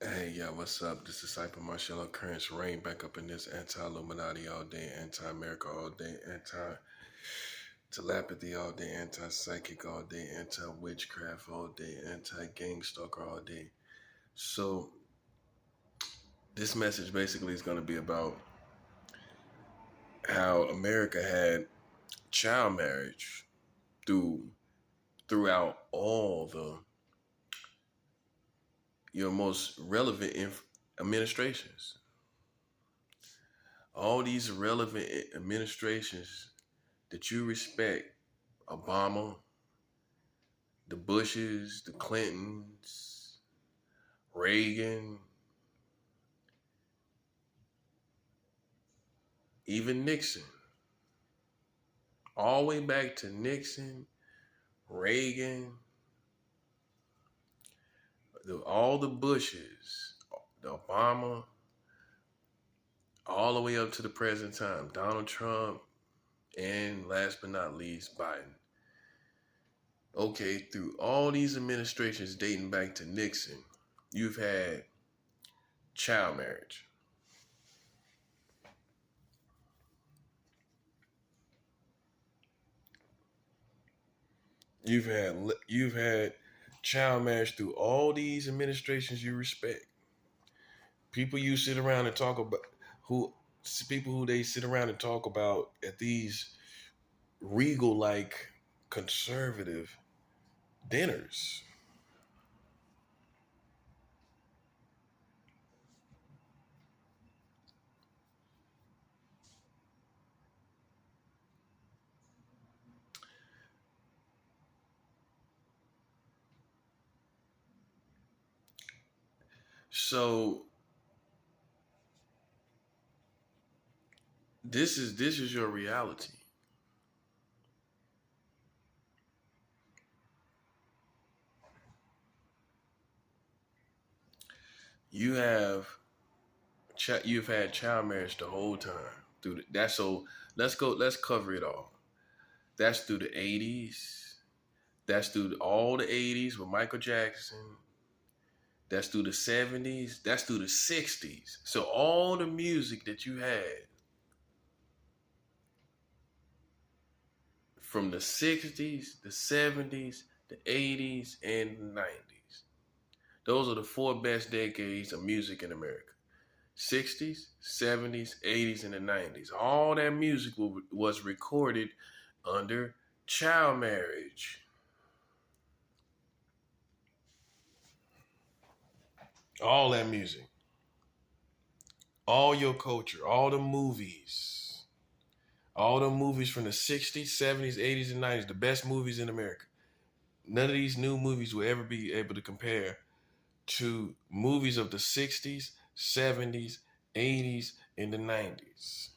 Hey, yeah, what's up? This is Cypher Marshall Occurrence. Rain back up in this anti-Illuminati all day, anti-America all day, anti-telepathy all day, anti-psychic all day, anti-witchcraft all day, anti-gang stalker all day. So this message basically is going to be about how America had child marriage throughout all the your most relevant administrations. All these relevant administrations that you respect, Obama, the Bushes, the Clintons, Reagan, even Nixon, all the way back to Nixon, Reagan, all the Bushes, the Obama, all the way up to the present time, Donald Trump, and last but not least, Biden. Okay, through all these administrations dating back to Nixon, you've had child marriage. You've had child marriage through all these administrations you respect. People you sit around and talk about who people who they sit around and talk about at these regal like conservative dinners. So this is your reality. You have you've had child marriage the whole time that's so let's cover it all. That's through the 80s. That's through all the 80s with Michael Jackson. That's through the 70s. That's through the 60s. So all the music that you had from the 60s, the 70s, the 80s, and the 90s. Those are the four best decades of music in America. 60s, 70s, 80s, and the 90s. All that music was recorded under child marriage. All that music. All your culture, all the movies from the 60s, 70s, 80s, and 90s, the best movies in America. None of these new movies will ever be able to compare to movies of the 60s, 70s, 80s, and the 90s.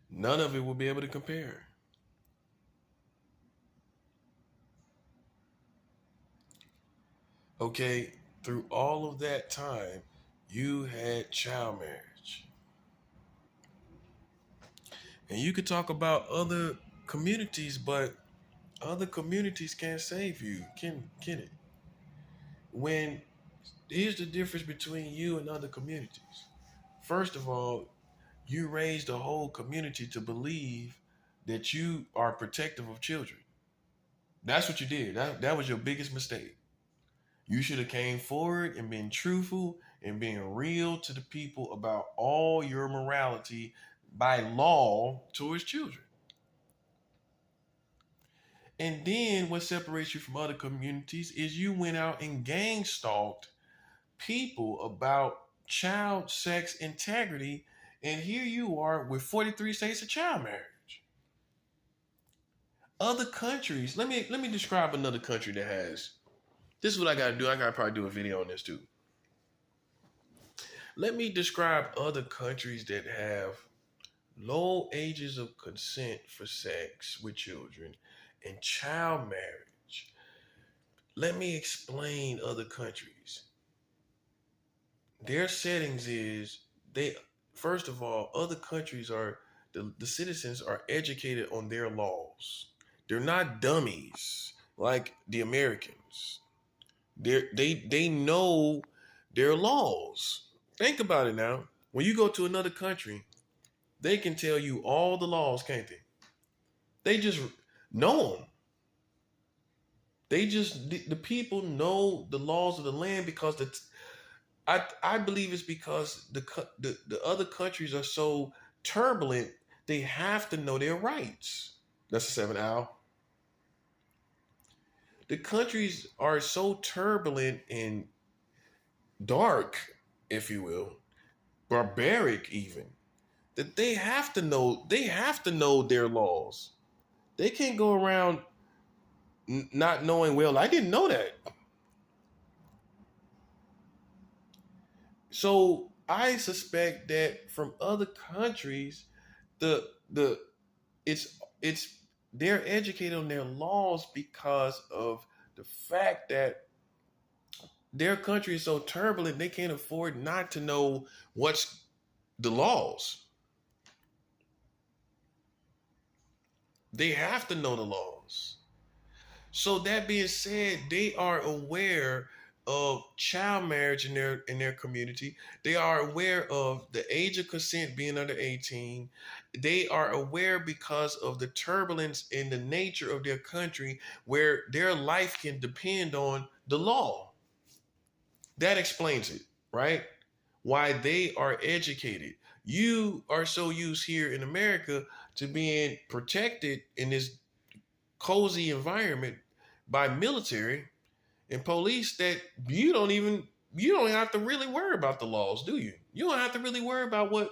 None of it will be able to compare. Okay, through all of that time, you had child marriage. And you could talk about other communities, but other communities can't save you. Can it? When here's the difference between you and other communities. First of all, you raised a whole community to believe that you are protective of children. That's what you did. That was your biggest mistake. You should have came forward and been truthful and being real to the people about all your morality by law towards children. And then what separates you from other communities is you went out and gang stalked people about child sex integrity, and here you are with 43 states of child marriage. Other countries, let me describe another country that has this is what I gotta do. I gotta probably do a video on this too. Let me describe other countries that have low ages of consent for sex with children and child marriage. Let me explain other countries. Their settings is they first of all, other countries are the citizens are educated on their laws. They're not dummies like the Americans. They know their laws. Think about it now. When you go to another country, they can tell you all the laws, can't they? They just know them. The people know the laws of the land because I believe it's because the other countries are so turbulent. They have to know their rights. That's a 7 hour. The countries are so turbulent and dark, if you will, barbaric even, that they have to know their laws. They can't go around not knowing, well, I didn't know that. So I suspect that from other countries, the it's they're educated on their laws because of the fact that their country is so turbulent they can't afford not to know what's the laws. They have to know the laws. So that being said, they are aware of child marriage in their community. They are aware of the age of consent being under 18. They are aware because of the turbulence in the nature of their country where their life can depend on the law. That explains it, right? Why they are educated. You are so used here in America to being protected in this cozy environment by military and police that you don't have to really worry about the laws, do you? You don't have to really worry about what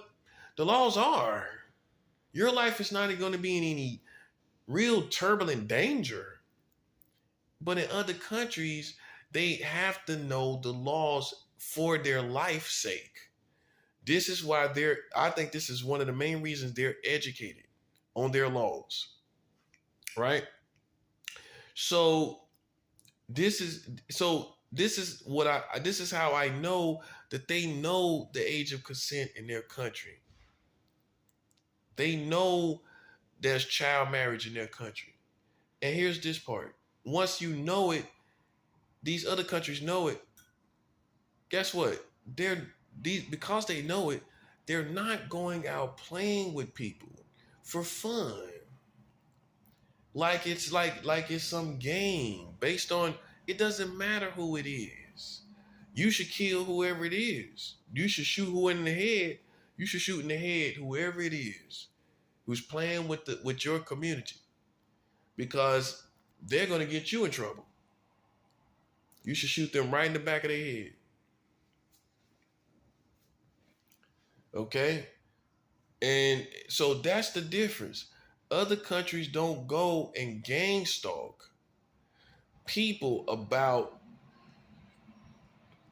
the laws are. Your life is not going to be in any real turbulent danger. But in other countries, they have to know the laws for their life's sake. This is why I think this is one of the main reasons they're educated on their laws, right? So this is how I know that they know the age of consent in their country. They know there's child marriage in their country. And here's this part. Once you know it, these other countries know it. Guess what? Because they know it, they're not going out playing with people for fun. Like it's some game based on it doesn't matter who it is. You should kill whoever it is. You should shoot who in the head. You should shoot in the head whoever it is who's playing with your community because they're going to get you in trouble. You should shoot them right in the back of their head. Okay? And so that's the difference. Other countries don't go and gang stalk people about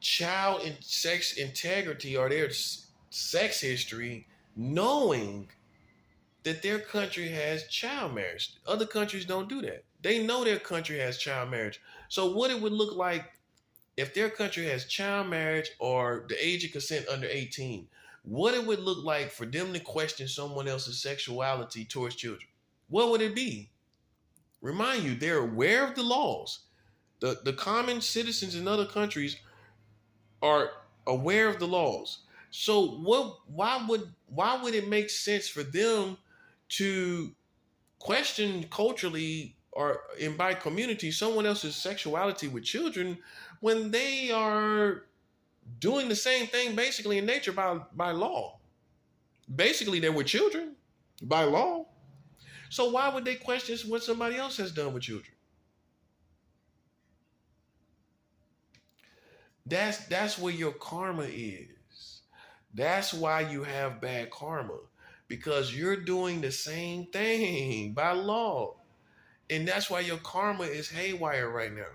child and sex integrity or their sex history, knowing that their country has child marriage. Other countries don't do that. They know their country has child marriage. So what it would look like if their country has child marriage or the age of consent under 18, what it would look like for them to question someone else's sexuality towards children. What would it be? Remind you, they're aware of the laws. The common citizens in other countries are aware of the laws. So why would it make sense for them to question culturally or in by community someone else's sexuality with children when they are doing the same thing basically in nature by law? Basically, they were children by law. So why would they question what somebody else has done with children? That's where your karma is. That's why you have bad karma. Because you're doing the same thing by law. And that's why your karma is haywire right now.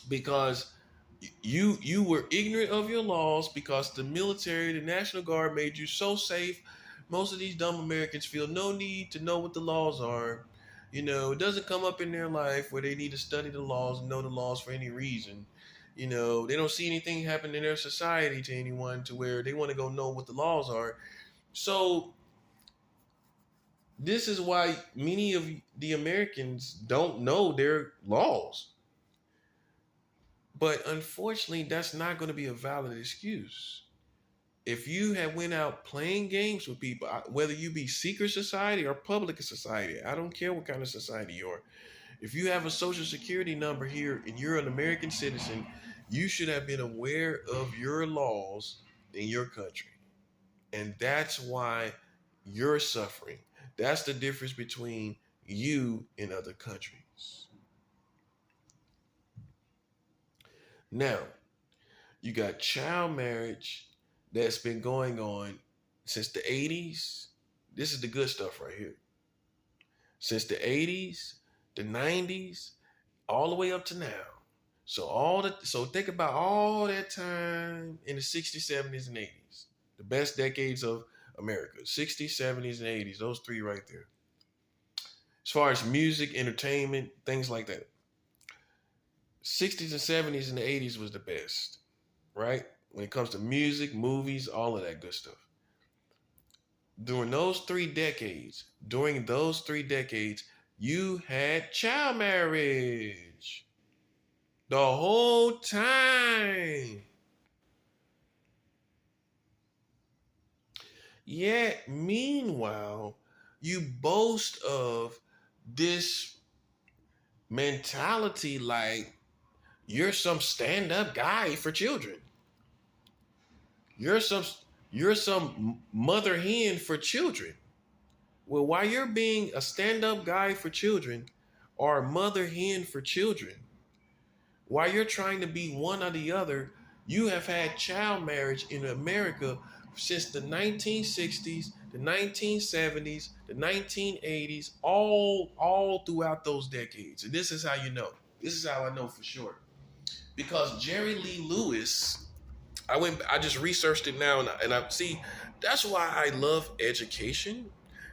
Because you were ignorant of your laws because the military, the National Guard made you so safe. Most of these dumb Americans feel no need to know what the laws are. You know, it doesn't come up in their life where they need to study the laws and know the laws for any reason. You know, they don't see anything happen in their society to anyone to where they want to go know what the laws are. So This is why many of the Americans don't know their laws. But unfortunately, that's not going to be a valid excuse. If you have went out playing games with people, whether you be secret society or public society, I don't care what kind of society you are. If you have a social security number here and you're an American citizen, you should have been aware of your laws in your country. And that's why you're suffering. That's the difference between you and other countries. Now, you got child marriage that's been going on since the 80s. This is the good stuff right here. Since the 80s, the 90s, all the way up to now. So think about all that time in the 60s, 70s, and 80s. The best decades of America. 60s, 70s, and 80s. Those three right there. As far as music, entertainment, things like that. 60s and 70s and the 80s was the best, right? When it comes to music, movies, all of that good stuff. During those 3 decades, you had child marriage the whole time. Yet, meanwhile, you boast of this mentality like you're some stand-up guy for children. You're some mother hen for children. Well, while you're being a stand-up guy for children or a mother hen for children, while you're trying to be one or the other, you have had child marriage in America since the 1960s, the 1970s, the 1980s, all throughout those decades. And this is how you know. This is how I know for sure. Because Jerry Lee Lewis, I just researched it now, and I see that's why I love education,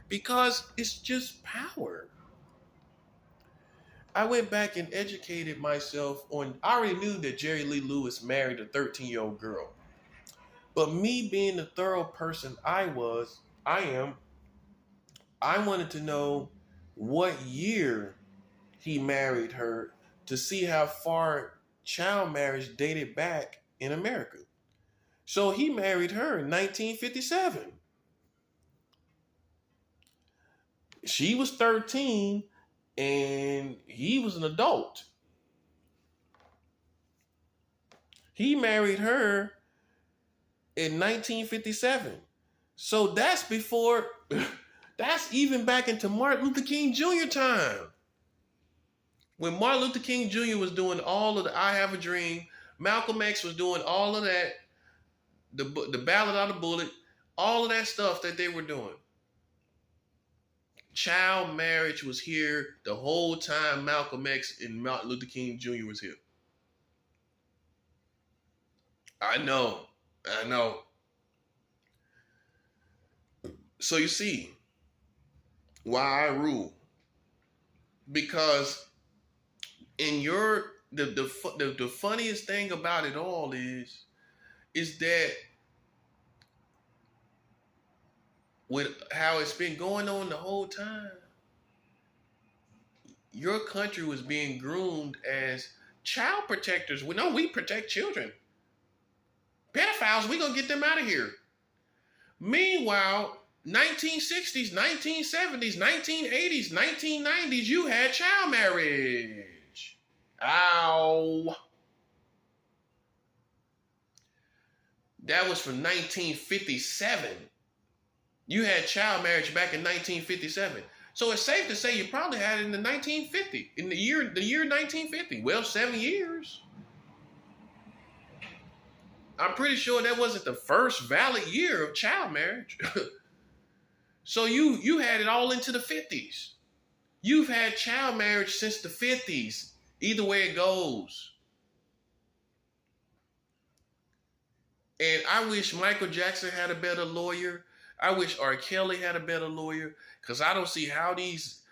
because it's just power. I went back and educated myself on. I already knew that Jerry Lee Lewis married a 13-year-old girl, but me being the thorough person I am, I wanted to know what year he married her to see how far child marriage dated back in America. So he married her in 1957. She was 13 and he was an adult. He married her in 1957. So that's before, that's even back into Martin Luther King Jr. time. When Martin Luther King Jr. was doing all of the I Have a Dream, Malcolm X was doing all of that, the Ballad on the Bullet, all of that stuff that they were doing. Child marriage was here the whole time Malcolm X and Martin Luther King Jr. was here. I know. So you see why I rule. Because in the funniest thing about it all is that with how it's been going on the whole time, your country was being groomed as child protectors. We protect children. Pedophiles, we gonna get them out of here. Meanwhile, 1960s, 1970s, 1980s, 1990s, you had child marriage. Ow. That was from 1957. You had child marriage back in 1957. So it's safe to say you probably had it in the year 1950. Well, 7 years. I'm pretty sure that wasn't the first valid year of child marriage. So you had it all into the 50s. You've had child marriage since the 50s. Either way it goes. And I wish Michael Jackson had a better lawyer. I wish R. Kelly had a better lawyer, because I don't see how these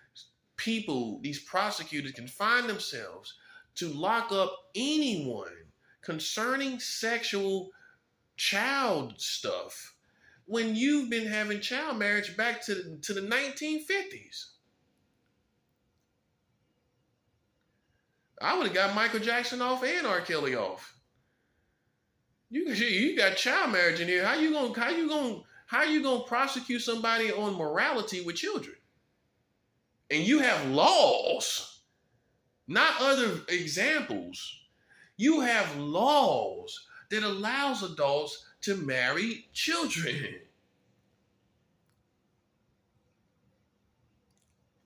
people, these prosecutors, can find themselves to lock up anyone concerning sexual child stuff when you've been having child marriage back to the 1950s. I would have got Michael Jackson off and R. Kelly off. You got child marriage in here. How you gonna prosecute somebody on morality with children? And you have laws, not other examples. You have laws that allows adults to marry children.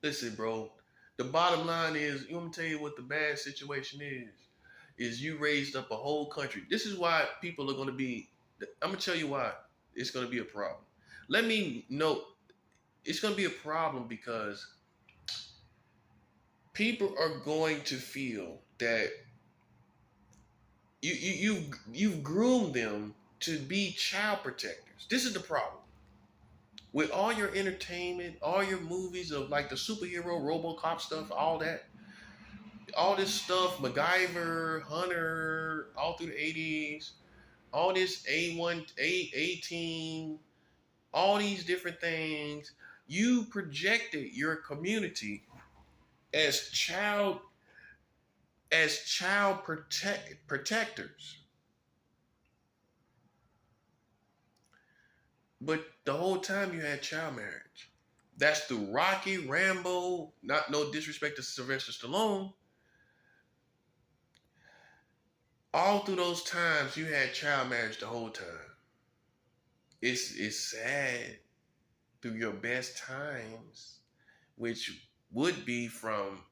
Listen, bro, the bottom line is, you want me to tell you what the bad situation is you raised up a whole country. This is why people are going to be, I'm going to tell you why it's going to be a problem. Let me know, it's going to be a problem because people are going to feel that you've groomed them to be child protectors. This is the problem. With all your entertainment, all your movies of like the superhero, RoboCop stuff, all that, all this stuff, MacGyver, Hunter, all through the 80s, all this A18, all these different things, you projected your community as child protectors. But the whole time you had child marriage. That's through Rocky, Rambo, not no disrespect to Sylvester Stallone. All through those times you had child marriage the whole time. It's sad through your best times, which would be from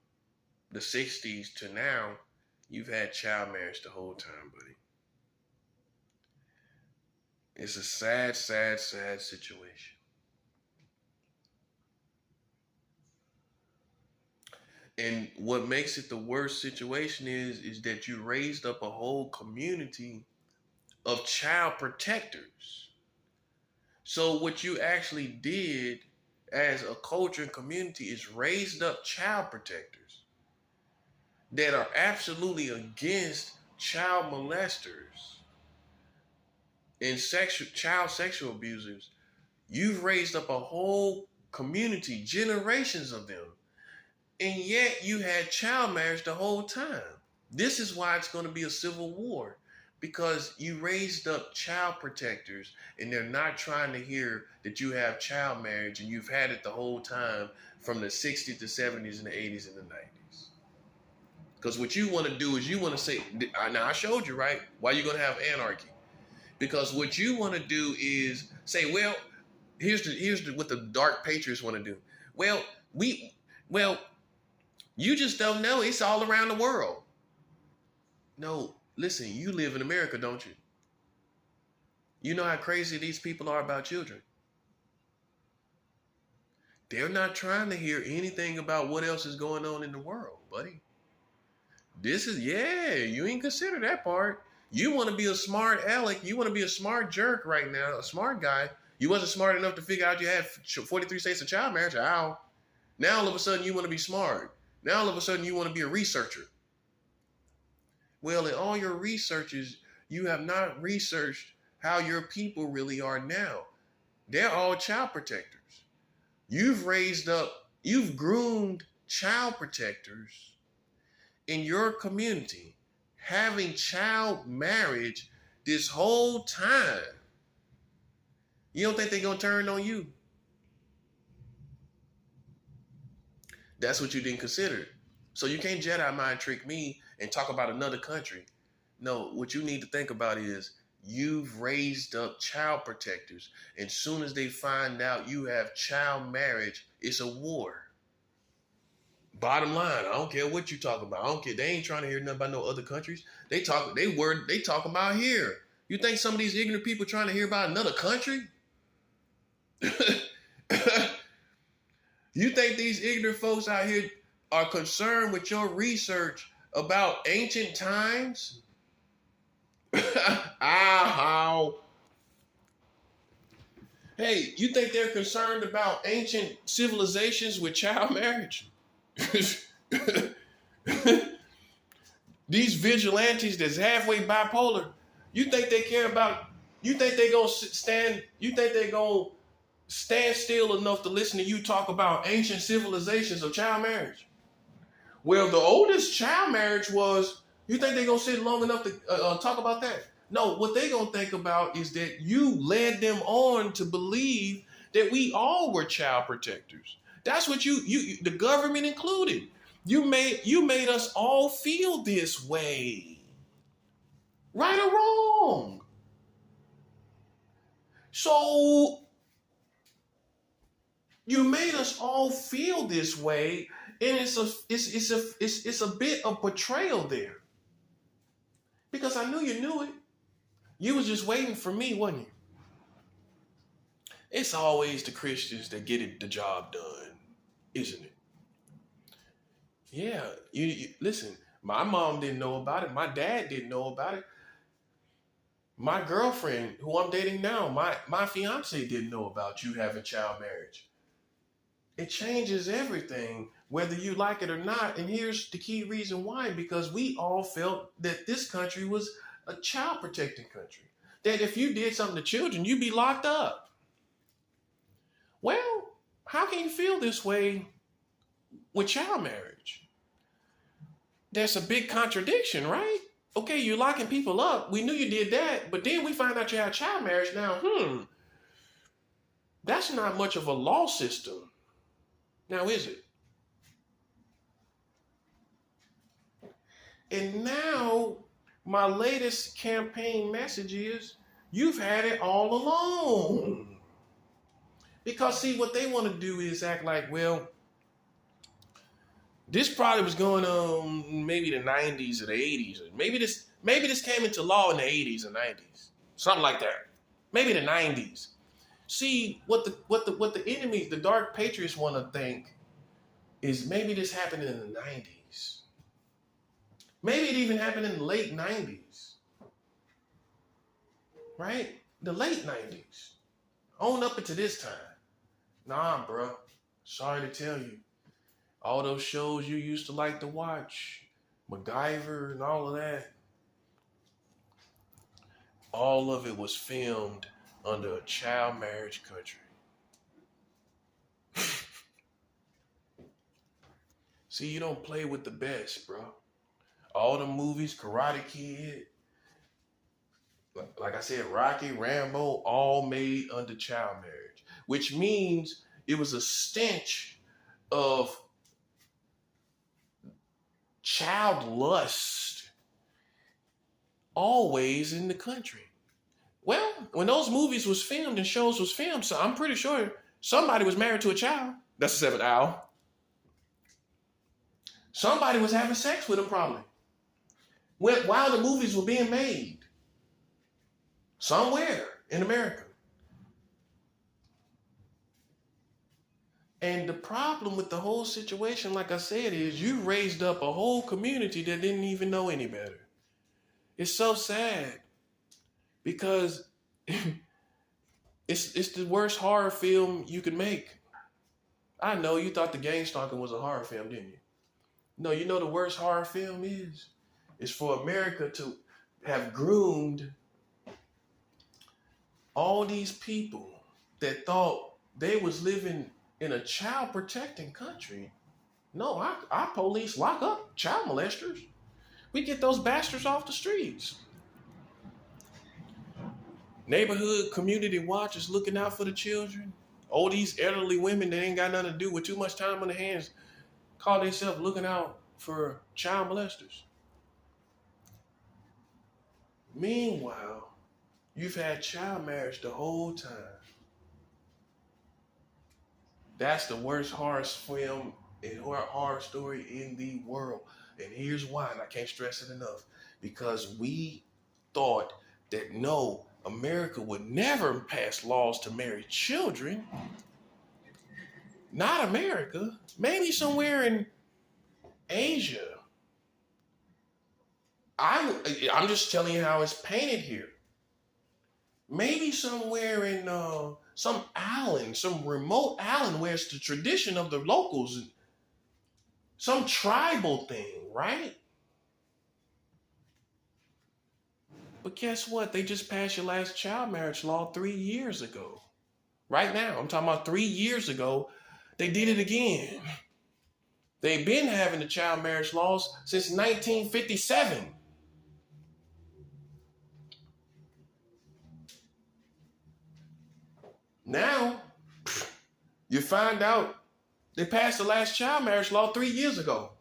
the 60s to now, you've had child marriage the whole time, buddy. It's a sad, sad, sad situation. And what makes it the worst situation is that you raised up a whole community of child protectors. So what you actually did as a culture and community is raised up child protectors that are absolutely against child molesters and child sexual abusers. You've raised up a whole community, generations of them, and yet you had child marriage the whole time. This is why it's going to be a civil war, because you raised up child protectors and they're not trying to hear that you have child marriage and you've had it the whole time from the 60s, the 70s, and the 80s, and the 90s. Because what you want to do is you want to say, now I showed you, right, why you're going to have anarchy. Because what you want to do is say, well, here's what the dark patriots want to do. Well, you just don't know. It's all around the world. No, listen, you live in America, don't you? You know how crazy these people are about children. They're not trying to hear anything about what else is going on in the world, buddy. You ain't consider that part. You want to be a smart aleck. You want to be a smart jerk right now, a smart guy. You wasn't smart enough to figure out you had 43 states of child marriage. Ow. Now all of a sudden you want to be smart. Now all of a sudden you want to be a researcher. Well, in all your researches, you have not researched how your people really are now. They're all child protectors. You've groomed child protectors in your community, having child marriage this whole time. You don't think they're going to turn on you? That's what you didn't consider. So you can't Jedi mind trick me and talk about another country. No, what you need to think about is you've raised up child protectors. And soon as they find out you have child marriage, it's a war. Bottom line, I don't care what you talk about. I don't care. They ain't trying to hear nothing about no other countries. They talk about here. You think some of these ignorant people trying to hear about another country? You think these ignorant folks out here are concerned with your research about ancient times? Ow. Hey, you think they're concerned about ancient civilizations with child marriage? These vigilantes that's halfway bipolar, you think they care about You think they gonna stand? You think they gonna stand still enough to listen to you talk about ancient civilizations of child marriage? Well, the oldest child marriage was. You think they gonna sit long enough to talk about that? No. What they gonna think about is that you led them on to believe that we all were child protectors. That's what you the government included. You made us all feel this way, right or wrong. So you made us all feel this way, and it's a bit of betrayal there. Because I knew you knew it. You was just waiting for me, wasn't you? It's always the Christians that get the job done, isn't it? Yeah. You listen, my mom didn't know about it. My dad didn't know about it. My girlfriend, who I'm dating now, my fiance didn't know about you having child marriage. It changes everything, whether you like it or not. And here's the key reason why. Because we all felt that this country was a child protecting country. That if you did something to children, you'd be locked up. Well, how can you feel this way with child marriage? That's a big contradiction, right? Okay, you're locking people up. We knew you did that, but then we find out you have child marriage now. That's not much of a law system. Now, is it? And now, my latest campaign message is, you've had it all along. Because, see, what they want to do is act like, well, this probably was going on maybe the 90s or the 80s. Or maybe this came into law in the 80s or 90s. Something like that. Maybe the 90s. See, what the enemies, the dark patriots want to think is maybe this happened in the 90s. Maybe it even happened in the late 90s. Right? The late 90s. On up into this time. Nah, bro. Sorry to tell you. All those shows you used to like to watch, MacGyver and all of that, all of it was filmed under a child marriage country. See, you don't play with the best, bro. All the movies, Karate Kid, like I said, Rocky, Rambo, all made under child marriage, which means it was a stench of child lust always in the country. Well, when those movies was filmed and shows was filmed, so I'm pretty sure somebody was married to a child. That's the seventh owl. Somebody was having sex with him probably. While the movies were being made. Somewhere in America. And the problem with the whole situation, like I said, is you raised up a whole community that didn't even know any better. It's so sad because it's the worst horror film you could make. I know you thought The Gang Stalker was a horror film, didn't you? No, you know the worst horror film is? It's for America to have groomed all these people that thought they was living in a child protecting country. No, our police lock up child molesters. We get those bastards off the streets. Neighborhood community watch is looking out for the children. All these elderly women that ain't got nothing to do with too much time on their hands call themselves looking out for child molesters. Meanwhile, you've had child marriage the whole time. That's the worst horror film and horror story in the world. And here's why, and I can't stress it enough. Because we thought that no, America would never pass laws to marry children. Not America. Maybe somewhere in Asia. I'm just telling you how it's painted here. Maybe somewhere in some island, some remote island where it's the tradition of the locals. Some tribal thing, right? But guess what? They just passed your last child marriage law 3 years ago. Right now, I'm talking about 3 years ago, they did it again. They've been having the child marriage laws since 1957. Now, you find out they passed the last child marriage law 3 years ago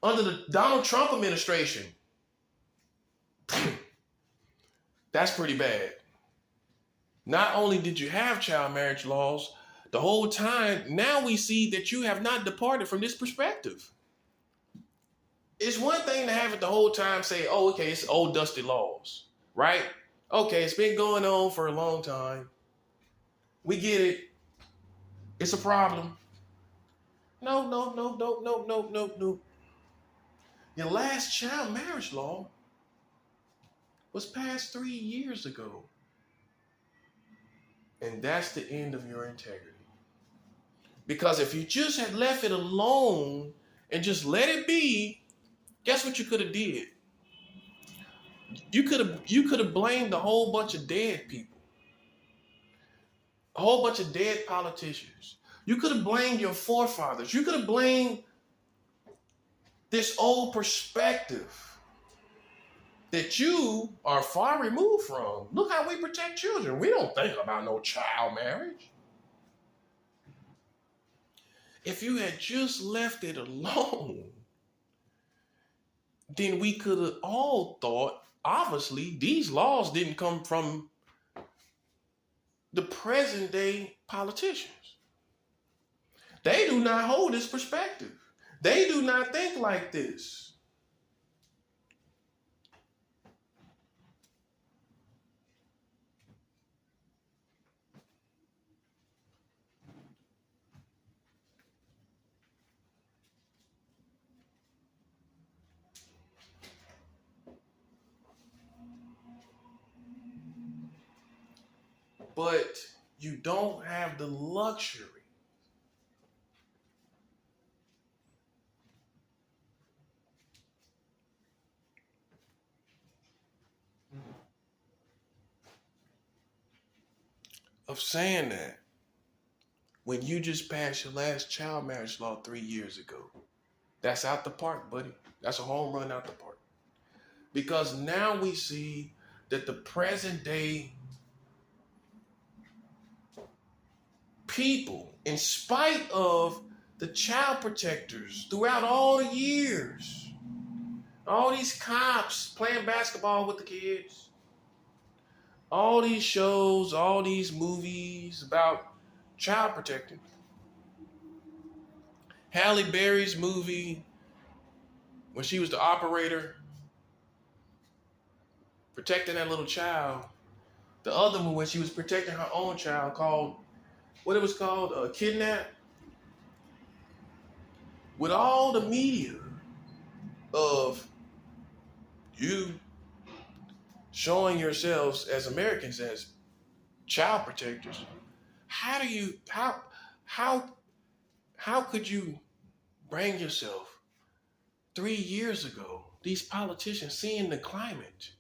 under the Donald Trump administration. That's pretty bad. Not only did you have child marriage laws the whole time, now we see that you have not departed from this perspective. It's one thing to have it the whole time, say, oh, okay, it's old dusty laws, right? Okay, it's been going on for a long time. We get it. It's a problem. No. Your last child marriage law was passed 3 years ago. And that's the end of your integrity. Because if you just had left it alone and just let it be, guess what you could have did? You could have blamed a whole bunch of dead people. A whole bunch of dead politicians. You could have blamed your forefathers. You could have blamed this old perspective that you are far removed from. Look how we protect children. We don't think about no child marriage. If you had just left it alone, then we could have all thought, obviously, these laws didn't come from the present day politicians. They do not hold this perspective. They do not think like this. But you don't have the luxury of saying that when you just passed your last child marriage law 3 years ago. That's out the park, buddy. That's a home run out the park. Because now we see that the present day people, in spite of the child protectors throughout all the years, all these cops playing basketball with the kids, all these shows, all these movies about child protecting. Halle Berry's movie, when she was the operator, protecting that little child. The other one, when she was protecting her own child, called, what it was called, Kidnap. With all the media of you showing yourselves as Americans as child protectors, how could you bring yourself 3 years ago, these politicians seeing the climate,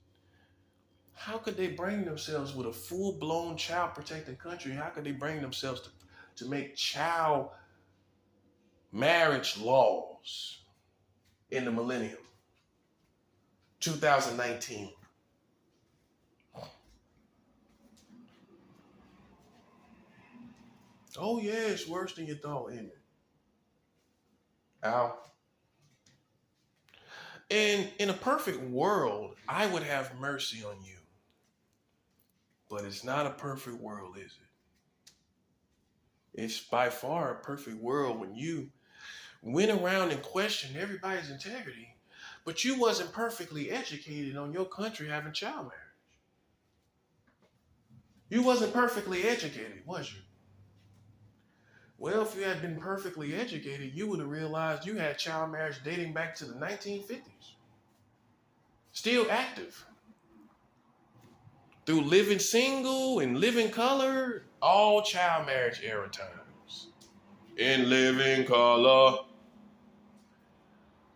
how could they bring themselves with a full-blown child protecting country? How could they bring themselves to make child marriage laws in the millennium, 2019? Oh yeah, it's worse than you thought, isn't it? Al? And in a perfect world, I would have mercy on you. But it's not a perfect world, is it? It's by far a perfect world when you went around and questioned everybody's integrity, but you wasn't perfectly educated on your country having child marriage. You wasn't perfectly educated, was you? Well, if you had been perfectly educated, you would have realized you had child marriage dating back to the 1950s. Still active. Through Living Single and Living Color, all child marriage era times. In Living Color,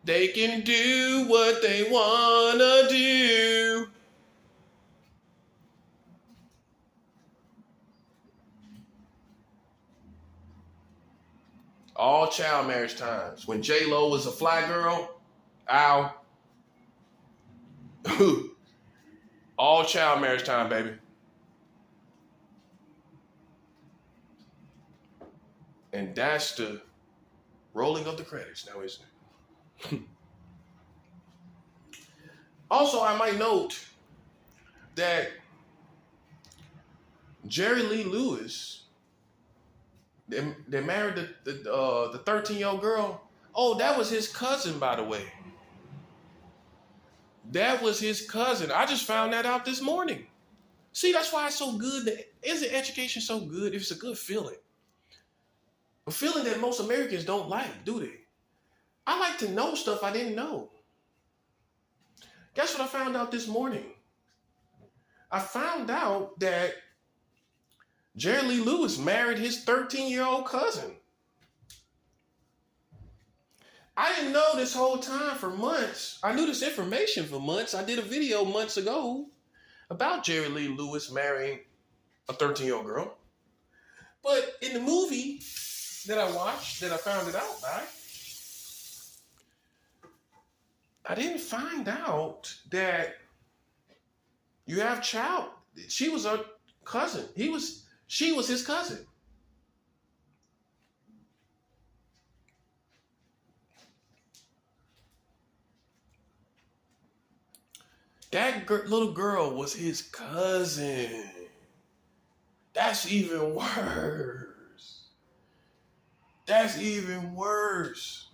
they can do what they wanna do. All child marriage times. When J-Lo was a fly girl, ow. All child marriage time, baby. And that's the rolling of the credits now, isn't it? Also, I might note that Jerry Lee Lewis, they married the 13-year-old girl. Oh, that was his cousin, by the way. That was his cousin. I just found that out this morning. See, that's why it's so good. Isn't education so good? It's a good feeling. A feeling that most Americans don't like, do they? I like to know stuff I didn't know. Guess what I found out this morning? I found out that Jerry Lee Lewis married his 13-year-old cousin. I didn't know this whole time for months. I knew this information for months. I did a video months ago about Jerry Lee Lewis marrying a 13-year-old girl. But in the movie that I watched, that I found it out by, I didn't find out that you have child. She was a cousin. She was his cousin. That little girl was his cousin. That's even worse. That's even worse.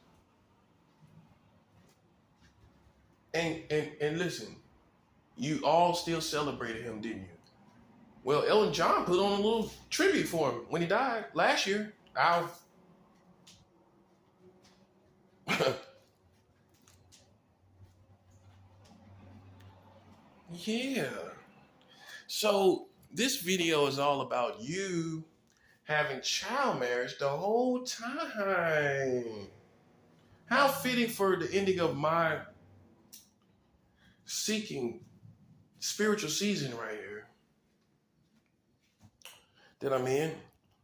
And listen, you all still celebrated him, didn't you? Well, Elton John put on a little tribute for him when he died last year. Ow. Yeah. So this video is all about you having child marriage the whole time. How fitting for the ending of my seeking spiritual season right here that I'm in,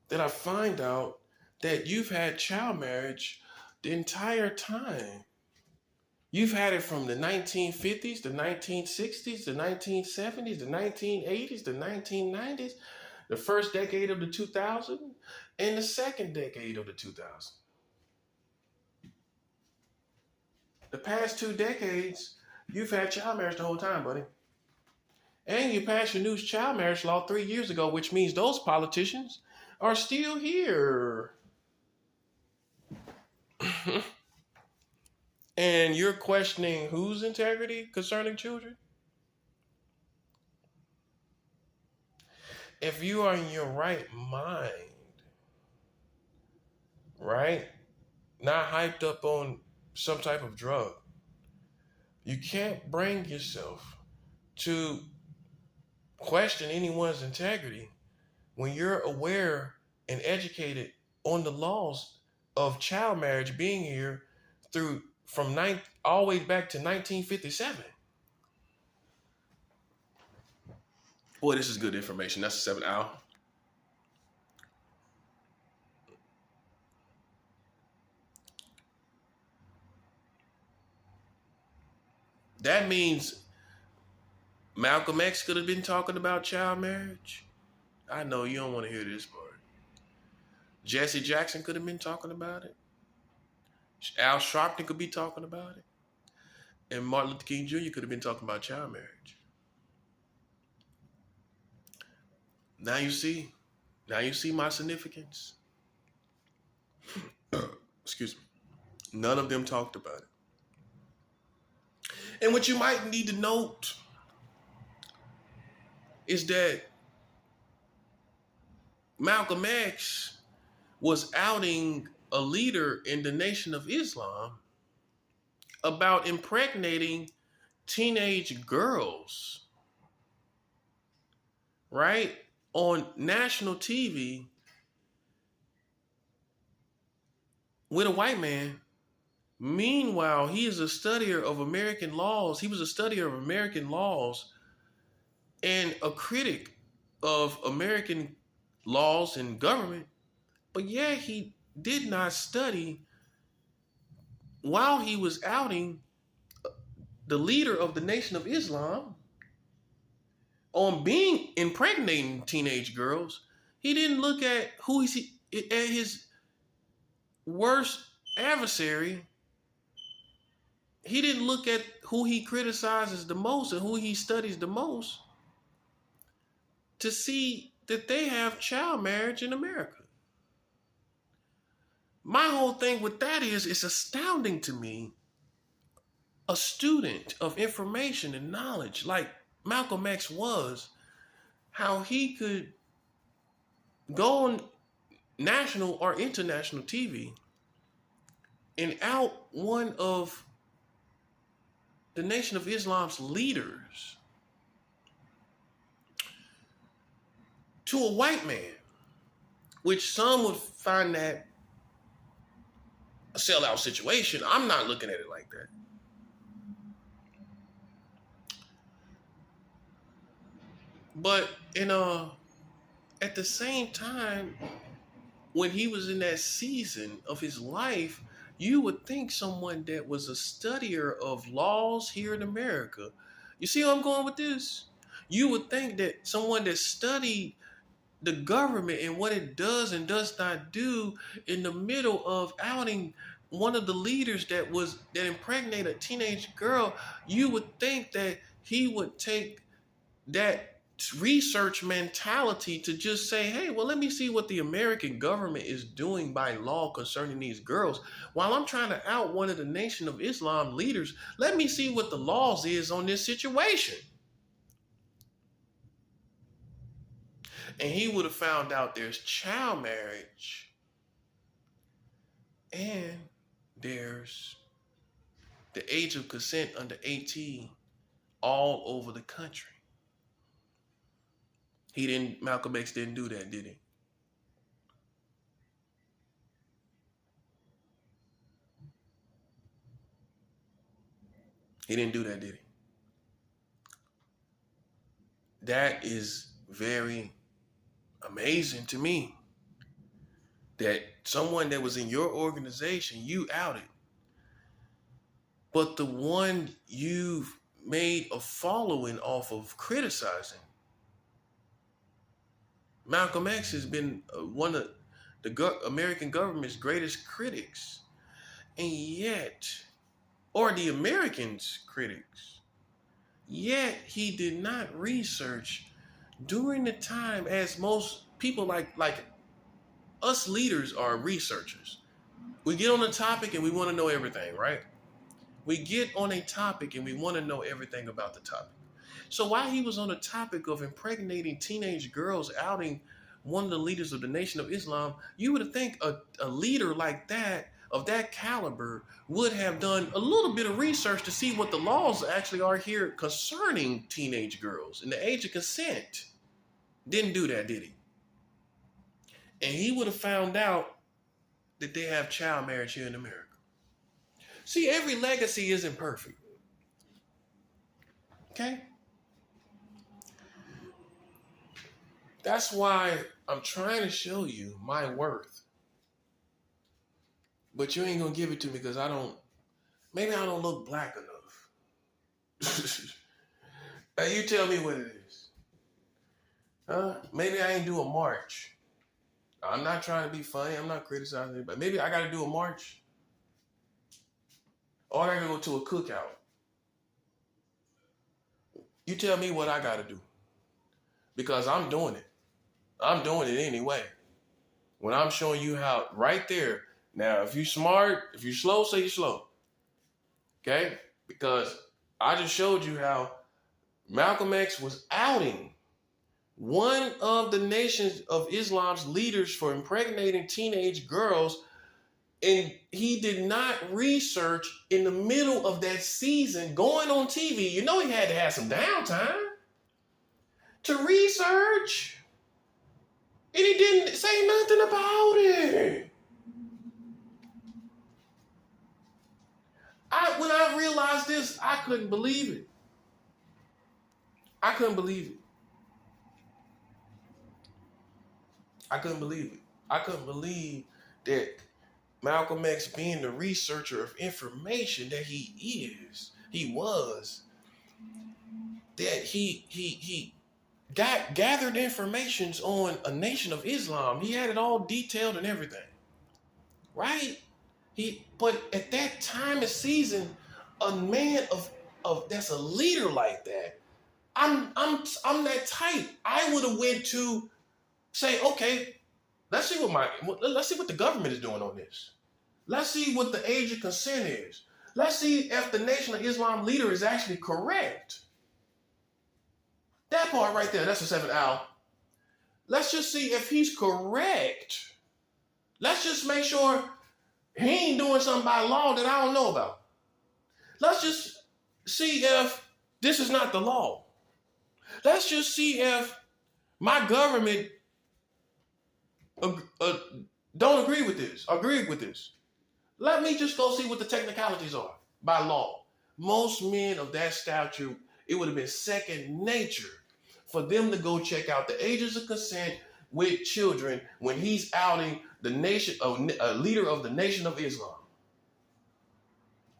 that I find out that you've had child marriage the entire time. You've had it from the 1950s, the 1960s, the 1970s, the 1980s, the 1990s, the first decade of the 2000s, and the second decade of the 2000s. The past 2 decades, you've had child marriage the whole time, buddy. And you passed your new child marriage law 3 years ago, which means those politicians are still here. And you're questioning whose integrity concerning children? If you are in your right mind, right? Not hyped up on some type of drug, you can't bring yourself to question anyone's integrity when you're aware and educated on the laws of child marriage being here from all the way back to 1957. Boy, this is good information. That's a 7 hour. That means Malcolm X could have been talking about child marriage. I know you don't want to hear this part. Jesse Jackson could have been talking about it. Al Sharpton could be talking about it. And Martin Luther King Jr. could have been talking about child marriage. Now you see my significance. Excuse me. None of them talked about it. And what you might need to note is that Malcolm X was outing a leader in the Nation of Islam about impregnating teenage girls, right? On national TV with a white man. Meanwhile, he is a studier of American laws. He was a studier of American laws and a critic of American laws and government. But yeah, he did not study while he was outing the leader of the Nation of Islam on being impregnating teenage girls. He didn't look at at his worst adversary. He didn't look at who he criticizes the most and who he studies the most to see that they have child marriage in America. My whole thing with that is it's astounding to me, a student of information and knowledge like Malcolm X was, how he could go on national or international TV and out one of the Nation of Islam's leaders to a white man, which some would find that a sellout situation. I'm not looking at it like that. But at the same time, when he was in that season of his life, you would think someone that was a studier of laws here in America. You see where I'm going with this? You would think that someone that studied the government and what it does and does not do in the middle of outing one of the leaders that impregnated a teenage girl, you would think that he would take that research mentality to just say, hey, well, let me see what the American government is doing by law concerning these girls. While I'm trying to out one of the Nation of Islam leaders, let me see what the laws is on this situation. And he would have found out there's child marriage and there's the age of consent under 18 all over the country. Malcolm X didn't do that, did he? He didn't do that, did he? That is very amazing to me that someone that was in your organization, you outed, but the one you've made a following off of criticizing, Malcolm X has been one of the American government's greatest critics, and yet, or the Americans' critics, yet he did not research during the time as most people like us leaders are researchers. We get on a topic and we want to know everything, right? We get on a topic and we want to know everything about the topic. So while he was on the topic of impregnating teenage girls, outing one of the leaders of the Nation of Islam, you would think a leader like that, of that caliber, would have done a little bit of research to see what the laws actually are here concerning teenage girls and the age of consent. Didn't do that, did he? And he would have found out that they have child marriage here in America. See, every legacy isn't perfect. Okay? That's why I'm trying to show you my worth. But you ain't gonna give it to me because maybe I don't look black enough. Hey, you tell me what it is. Maybe I ain't do a march. I'm not trying to be funny. I'm not criticizing anybody. Maybe I gotta do a march. Or I gotta go to a cookout. You tell me what I gotta do. Because I'm doing it. I'm doing it anyway. When I'm showing you how, right there. Now, if you're smart, if you're slow, say you're slow. Okay? Because I just showed you how Malcolm X was outing one of the Nation of Islam's leaders for impregnating teenage girls, and he did not research in the middle of that season going on TV. You know he had to have some downtime to research. And he didn't say nothing about it. When I realized this, I couldn't believe it. I couldn't believe it. I couldn't believe that Malcolm X, being the researcher of information that he was, that he gathered informations on a Nation of Islam. He had it all detailed and everything, right? But at that time and season, a man of that's a leader like that, I'm that type. I would have went to say, okay, let's see what the government is doing on this. Let's see what the age of consent is. Let's see if the Nation of Islam leader is actually correct. That part right there, that's the 7th hour. Let's just see if he's correct. Let's just make sure he ain't doing something by law that I don't know about. Let's just see if this is not the law. Let's just see if my government don't agree with this. Let me just go see what the technicalities are by law. Most men of that stature, it would have been second nature for them to go check out the ages of consent with children when he's outing the nation, a leader of the Nation of Islam.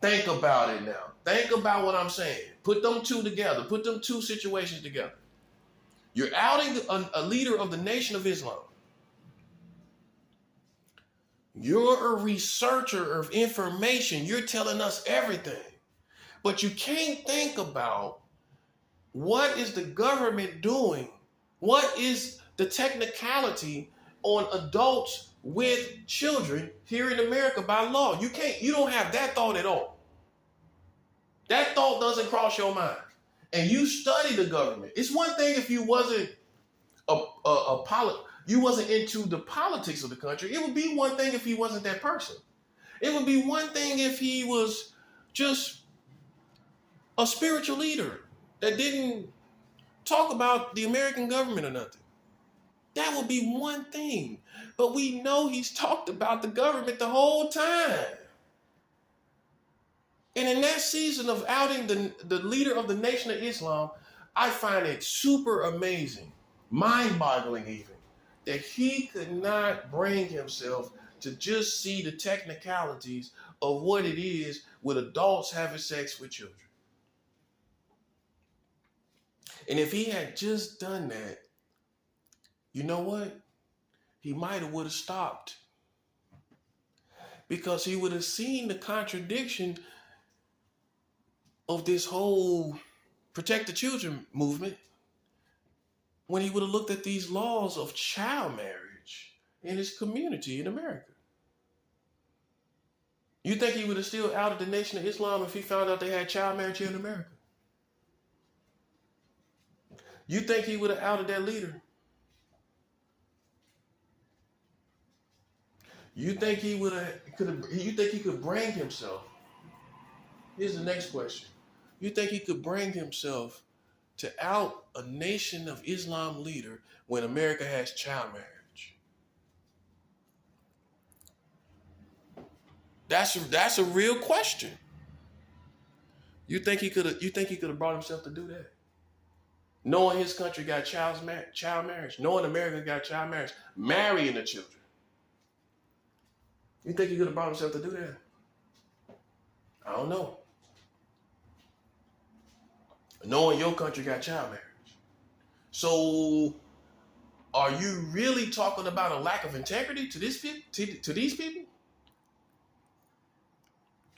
Think about it now. Think about what I'm saying. Put them two together. Put them two situations together. You're outing a leader of the Nation of Islam. You're a researcher of information. You're telling us everything. But you can't think about what is the government doing? What is the technicality on adults with children here in America by law? You don't have that thought at all. That thought doesn't cross your mind. And you study the government. It's one thing if you wasn't you wasn't into the politics of the country. It would be one thing if he wasn't that person. It would be one thing if he was just a spiritual leader that didn't talk about the American government or nothing. That would be one thing. But we know he's talked about the government the whole time. And in that season of outing the leader of the Nation of Islam, I find it super amazing, mind-boggling even, that he could not bring himself to just see the technicalities of what it is with adults having sex with children. And if he had just done that, you know what? He might have would have stopped. Because he would have seen the contradiction of this whole protect the children movement when he would have looked at these laws of child marriage in his community in America. You think he would have still outed the Nation of Islam if he found out they had child marriage here in America? You think he would have outed that leader? You think he could bring himself? Here's the next question. You think he could bring himself to out a Nation of Islam leader when America has child marriage? That's a real question. You think he could have brought himself to do that? Knowing his country got child marriage, knowing America got child marriage, marrying the children. You think he could have brought himself to do that? I don't know. Knowing your country got child marriage. So, are you really talking about a lack of integrity to these people?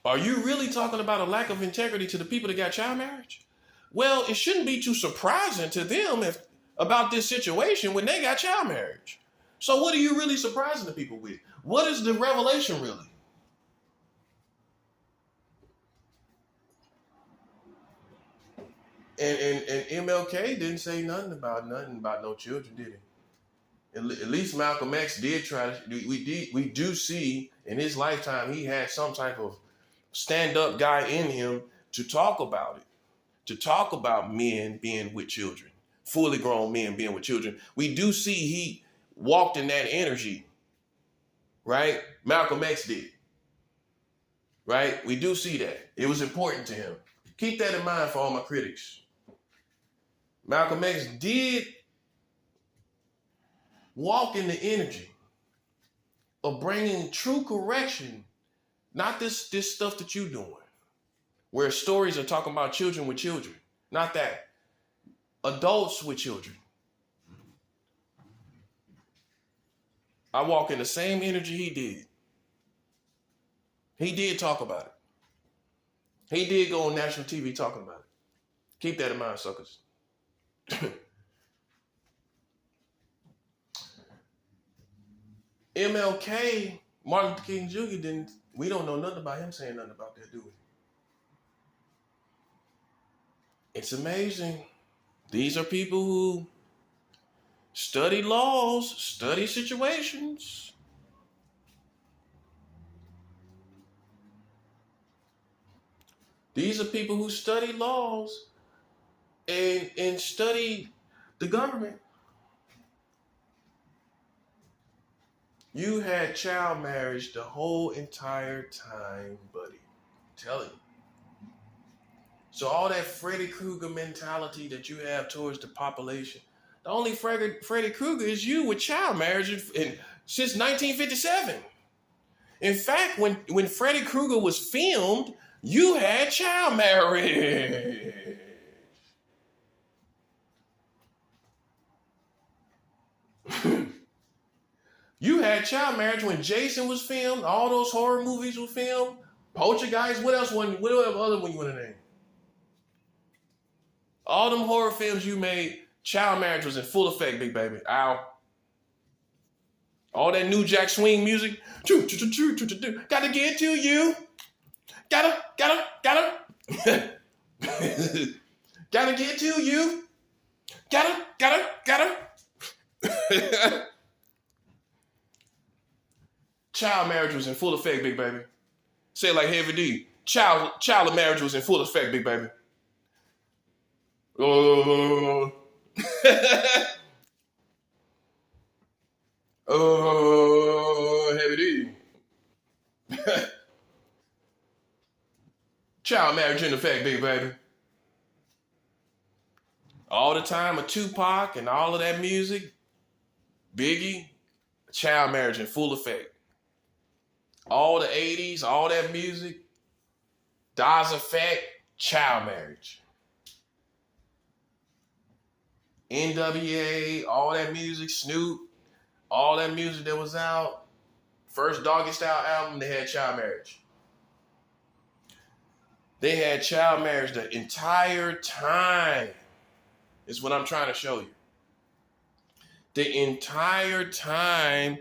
Are you really talking about a lack of integrity to the people that got child marriage? Well, it shouldn't be too surprising to them about this situation when they got child marriage. So what are you really surprising the people with? What is the revelation really? And MLK didn't say nothing about no children, did he? At least Malcolm X did try to. We do see in his lifetime he had some type of stand-up guy in him to talk about it, to talk about men being with children, fully grown men being with children. We do see he walked in that energy, right? Malcolm X did, right? We do see that. It was important to him. Keep that in mind for all my critics. Malcolm X did walk in the energy of bringing true correction, not this stuff that you doing, where stories are talking about children with children, not that. Adults with children. I walk in the same energy he did. He did talk about it. He did go on national TV talking about it. Keep that in mind, suckers. MLK, Martin Luther King Jr. we don't know nothing about him saying nothing about that, do we? It's amazing. These are people who study laws, study situations. These are people who study laws and study the government. You had child marriage the whole entire time, buddy. I'm telling you. So all that Freddy Krueger mentality that you have towards the population, the only Freddy Krueger is you with child marriage since 1957. In fact, when Freddy Krueger was filmed, you had child marriage. You had child marriage when Jason was filmed, all those horror movies were filmed, Poltergeist, what other one you want to name? All them horror films you made, child marriage was in full effect, big baby. Ow. All that New Jack Swing music. Gotta get to you. Gotta. Gotta get to you. Gotta. Child marriage was in full effect, big baby. Say it like Heavy D. Child marriage was in full effect, big baby. Oh, Heavy D. Child marriage in effect, big baby. All the time of Tupac and all of that music, Biggie, child marriage in full effect. All the 80s, all that music, Das Effect, child marriage. NWA, all that music, Snoop, all that music that was out, first Doggy Style album, they had child marriage. They had child marriage the entire time, is what I'm trying to show you. The entire time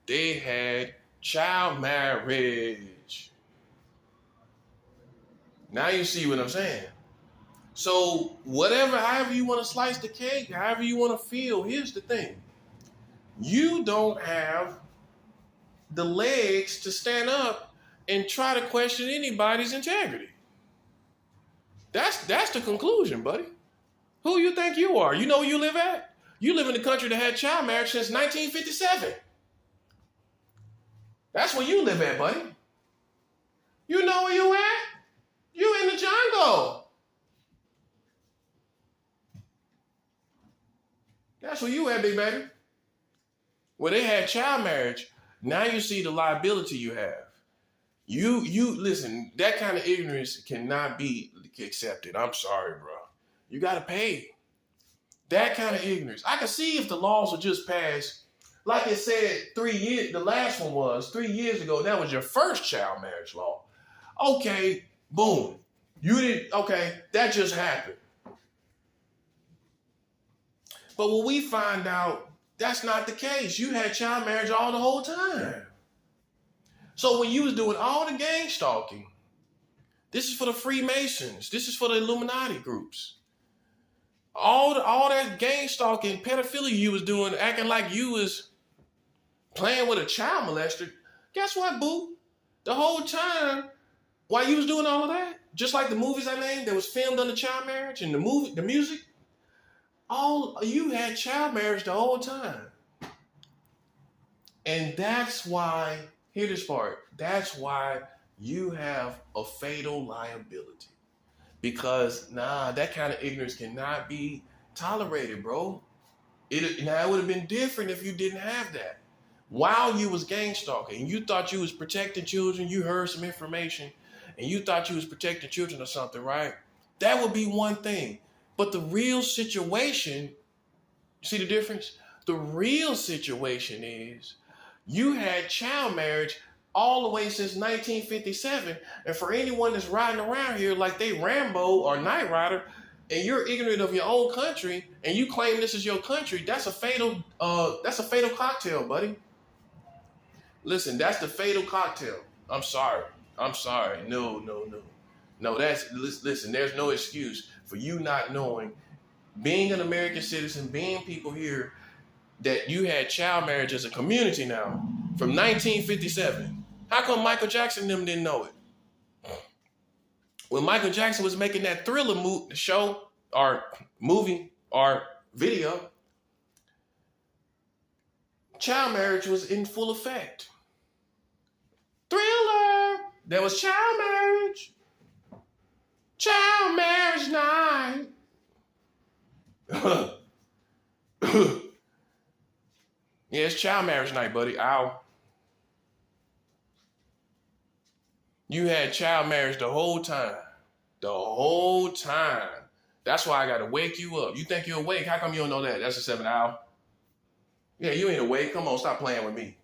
they had child marriage. Now you see what I'm saying. So however you want to slice the cake, however you want to feel, here's the thing. You don't have the legs to stand up and try to question anybody's integrity. That's the conclusion, buddy. Who you think you are? You know where you live at? You live in the country that had child marriage since 1957. That's where you live at, buddy. You know where you at? You in the jungle. That's where you at, big baby. Where they had child marriage, now you see the liability you have. You listen, that kind of ignorance cannot be accepted. I'm sorry, bro. You got to pay. That kind of ignorance. I can see if the laws were just passed, like it said 3 years, the last one was 3 years ago, that was your first child marriage law. Okay, boom. That just happened. But when we find out that's not the case, you had child marriage all the whole time. So when you was doing all the gang stalking, this is for the Freemasons, this is for the Illuminati groups. All that gang stalking, pedophilia you was doing, acting like you was playing with a child molester. Guess what, boo? The whole time, while you was doing all of that, just like the movies I named that was filmed under child marriage and the music, you had child marriage the whole time. And that's why, hear this part, that's why you have a fatal liability. Because that kind of ignorance cannot be tolerated, bro. It would have been different if you didn't have that. while you was gang stalking and you thought you was protecting children, you heard some information and you thought you was protecting children or something, right? That would be one thing. But the real situation, see the difference? The real situation is you had child marriage all the way since 1957. And for anyone that's riding around here like they Rambo or Knight Rider, and you're ignorant of your own country and you claim this is your country, that's a fatal cocktail, buddy. Listen, that's the fatal cocktail. I'm sorry. No. Listen, there's no excuse for you not knowing, being an American citizen, being people here, that you had child marriage as a community now from 1957. How come Michael Jackson and them didn't know it? When Michael Jackson was making that Thriller show or movie or video, child marriage was in full effect. Thriller, there was child marriage. Child marriage night. Yeah, it's child marriage night, buddy. Ow. You had child marriage the whole time. The whole time. That's why I got to wake you up. You think you're awake? How come you don't know that? That's a 7 hour. Yeah, you ain't awake. Come on, stop playing with me.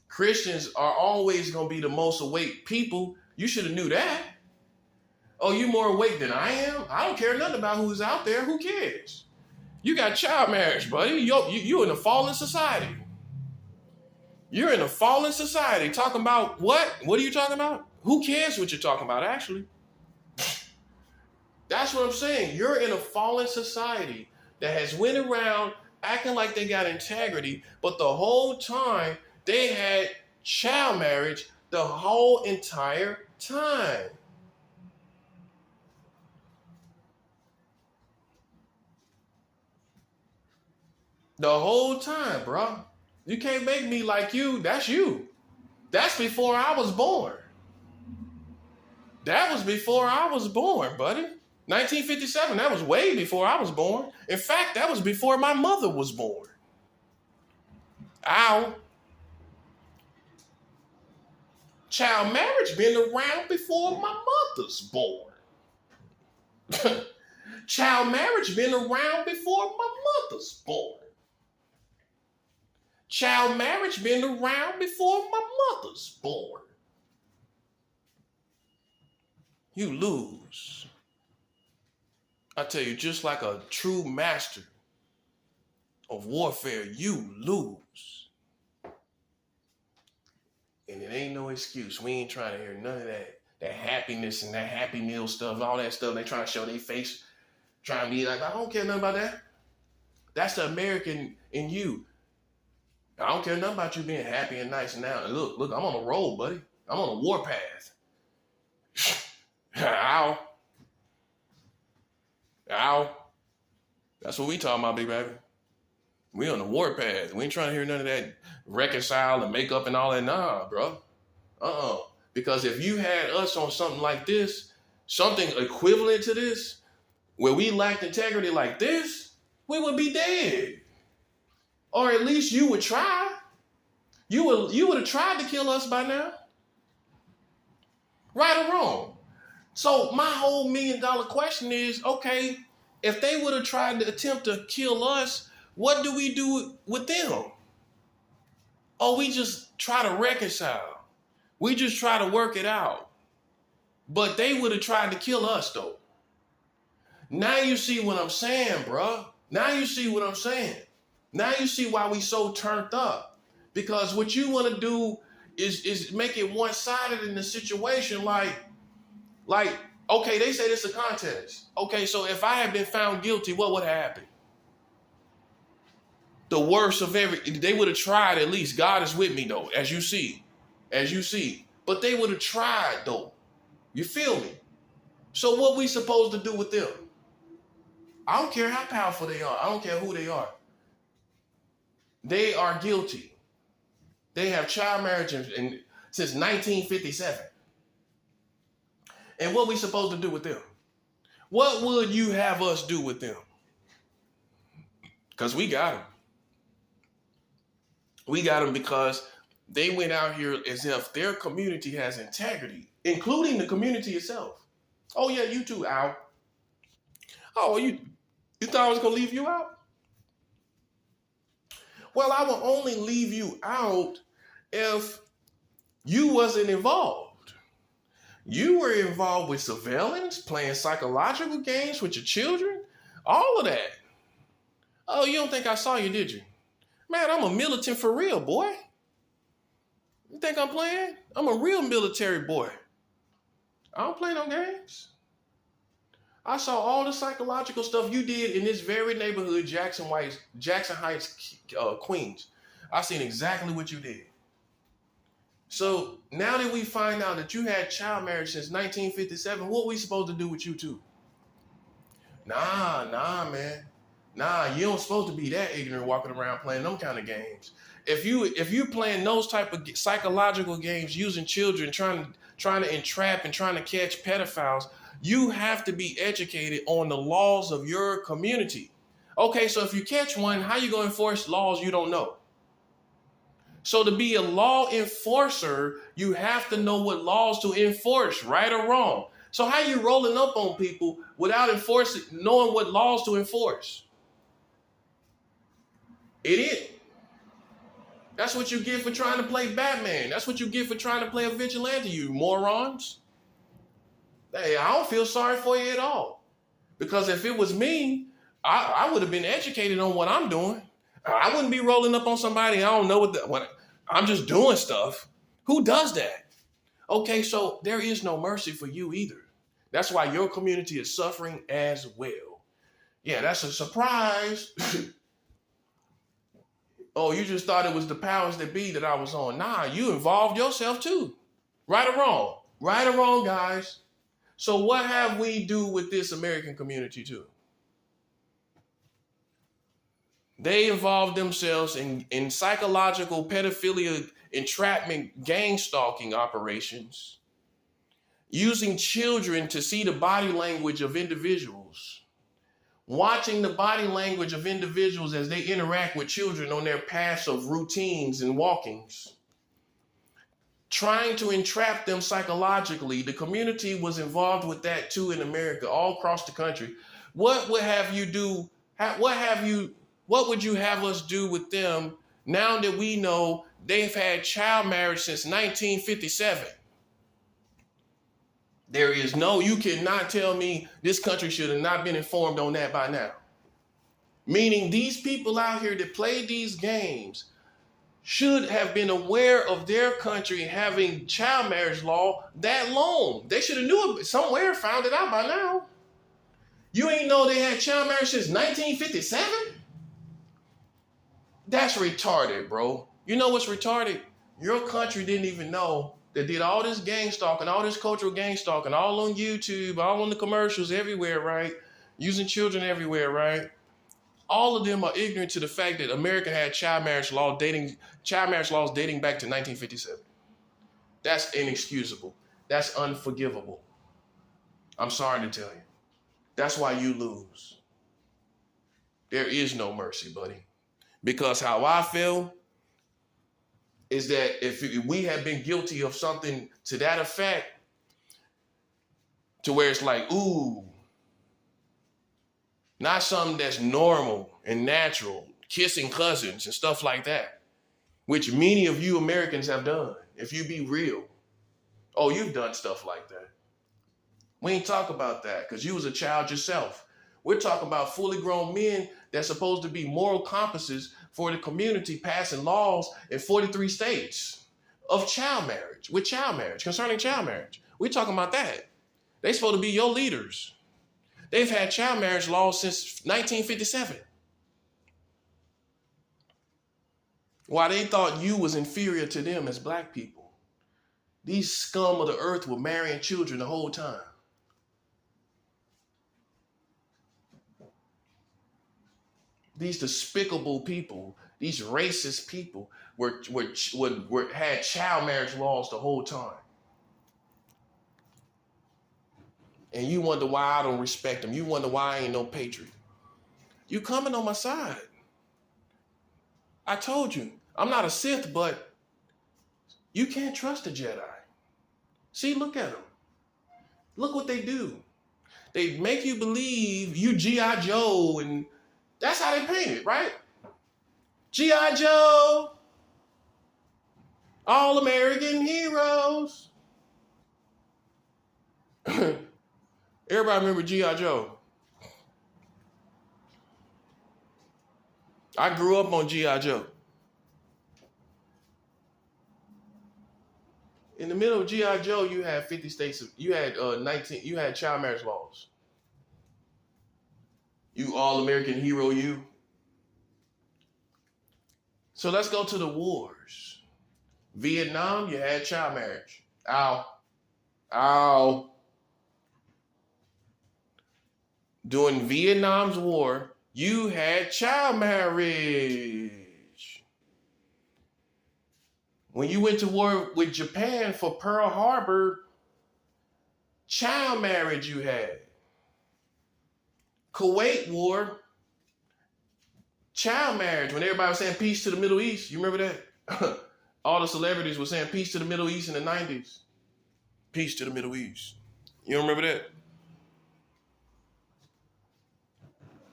Christians are always going to be the most awake people. You should have knew that. Oh, you more awake than I am? I don't care nothing about who's out there. Who cares? You got child marriage, buddy. You're in a fallen society. You're in a fallen society. Talking about what? What are you talking about? Who cares what you're talking about, actually? That's what I'm saying. You're in a fallen society that has went around acting like they got integrity, but the whole time they had child marriage the whole entire time. The whole time, bro. You can't make me like you. That's you. That's before I was born. That was before I was born, buddy. 1957, that was way before I was born. In fact, that was before my mother was born. Ow. Child marriage been around before my mother's born. Child marriage been around before my mother's born. Child marriage been around before my mother's born. You lose. I tell you, just like a true master of warfare, you lose. And it ain't no excuse. We ain't trying to hear none of that happiness and that Happy Meal stuff, all that stuff. They trying to show their face, trying to be like, I don't care nothing about that. That's the American in you. I don't care nothing about you being happy and nice now. And look, I'm on a roll, buddy. I'm on a war path. Ow. Ow. That's what we talking about, big baby. We on the war path. We ain't trying to hear none of that reconcile and make up and all that. Nah, bro. Because if you had us on something like this, something equivalent to this, where we lacked integrity like this, we would be dead. Or at least you would try. You would have tried to kill us by now. Right or wrong? So my whole $1 million question is, okay, if they would have tried to attempt to kill us, what do we do with them? Oh, we just try to reconcile. We just try to work it out. But they would have tried to kill us, though. Now you see what I'm saying, bro. Now you see what I'm saying. Now you see why we so turned up. Because what you want to do is make it one-sided in the situation. Like, okay, they say this is a contest. Okay, so if I had been found guilty, what would have happened? The worst of they would have tried at least. God is with me, though, as you see. But they would have tried, though. You feel me? So what we supposed to do with them? I don't care how powerful they are. I don't care who they are. They are guilty. They have child marriage since 1957. And what we supposed to do with them? What would you have us do with them? Because we got them. We got them because they went out here as if their community has integrity, including the community itself. Oh yeah, you too, Al. Oh, you thought I was gonna leave you out? Well, I will only leave you out if you wasn't involved. You were involved with surveillance, playing psychological games with your children, all of that. Oh, you don't think I saw you, did you? Man, I'm a militant for real, boy. You think I'm playing? I'm a real military boy. I don't play no games. I saw all the psychological stuff you did in this very neighborhood, Jackson Heights, Queens. I seen exactly what you did. So now that we find out that you had child marriage since 1957, what we supposed to do with you too? Nah, man. Nah, you don't supposed to be that ignorant walking around playing them kind of games. If you playing those type of psychological games using children, trying to entrap and trying to catch pedophiles, you have to be educated on the laws of your community. Okay, so if you catch one, how you gonna enforce laws you don't know? So to be a law enforcer, you have to know what laws to enforce, right or wrong. So how you rolling up on people without knowing what laws to enforce? Idiot. That's what you get for trying to play Batman. That's what you get for trying to play a vigilante, you morons. Hey, I don't feel sorry for you at all. Because if it was me, I would have been educated on what I'm doing. I wouldn't be rolling up on somebody. I don't know what I'm just doing stuff. Who does that? Okay, so there is no mercy for you either. That's why your community is suffering as well. Yeah, that's a surprise. Oh, you just thought it was the powers that be that I was on. Nah, you involved yourself too. Right or wrong? Right or wrong, guys? So what have we do with this American community too? They involved themselves in psychological pedophilia, entrapment, gang stalking operations, using children to see the body language of individuals, watching the body language of individuals as they interact with children on their paths of routines and walkings, trying to entrap them psychologically. The community was involved with that too in America, all across the country. What would you have us do with them now that we know they've had child marriage since 1957? You cannot tell me this country should have not been informed on that by now. Meaning these people out here that play these games should have been aware of their country having child marriage law that long. They should have knew it somewhere, found it out by now. You ain't know they had child marriage since 1957? That's retarded, bro. You know what's retarded? Your country didn't even know that did all this gang stalking, all this cultural gang stalking, all on YouTube, all on the commercials everywhere, right? Using children everywhere, right? All of them are ignorant to the fact that America had child marriage laws dating back to 1957. That's inexcusable. That's unforgivable. I'm sorry to tell you. That's why you lose. There is no mercy, buddy. Because how I feel is that if we have been guilty of something to that effect, to where it's like, ooh, not something that's normal and natural, kissing cousins and stuff like that, which many of you Americans have done. If you be real, oh, you've done stuff like that. We ain't talk about that because you was a child yourself. We're talking about fully grown men that's supposed to be moral compasses for the community, passing laws in 43 states of concerning child marriage. We're talking about that. They supposed to be your leaders. They've had child marriage laws since 1957. Why they thought you was inferior to them as black people. These scum of the earth were marrying children the whole time. These despicable people, these racist people had child marriage laws the whole time. And you wonder why I don't respect them. You wonder why I ain't no patriot. You coming on my side. I told you, I'm not a Sith, but you can't trust the Jedi. See, look at them. Look what they do. They make you believe you G.I. Joe, and that's how they paint it, right? G.I. Joe, all American heroes. Everybody remember G.I. Joe. I grew up on G.I. Joe. In the middle of G.I. Joe, you had 50 states, you had 19, you had child marriage laws. You all American hero, you. So let's go to the wars. Vietnam, you had child marriage. Ow. Ow. During Vietnam's war, you had child marriage. When you went to war with Japan for Pearl Harbor, child marriage you had. Kuwait War, child marriage. When everybody was saying peace to the Middle East, you remember that? All the celebrities were saying peace to the Middle East in the 90s. Peace to the Middle East. You don't remember that?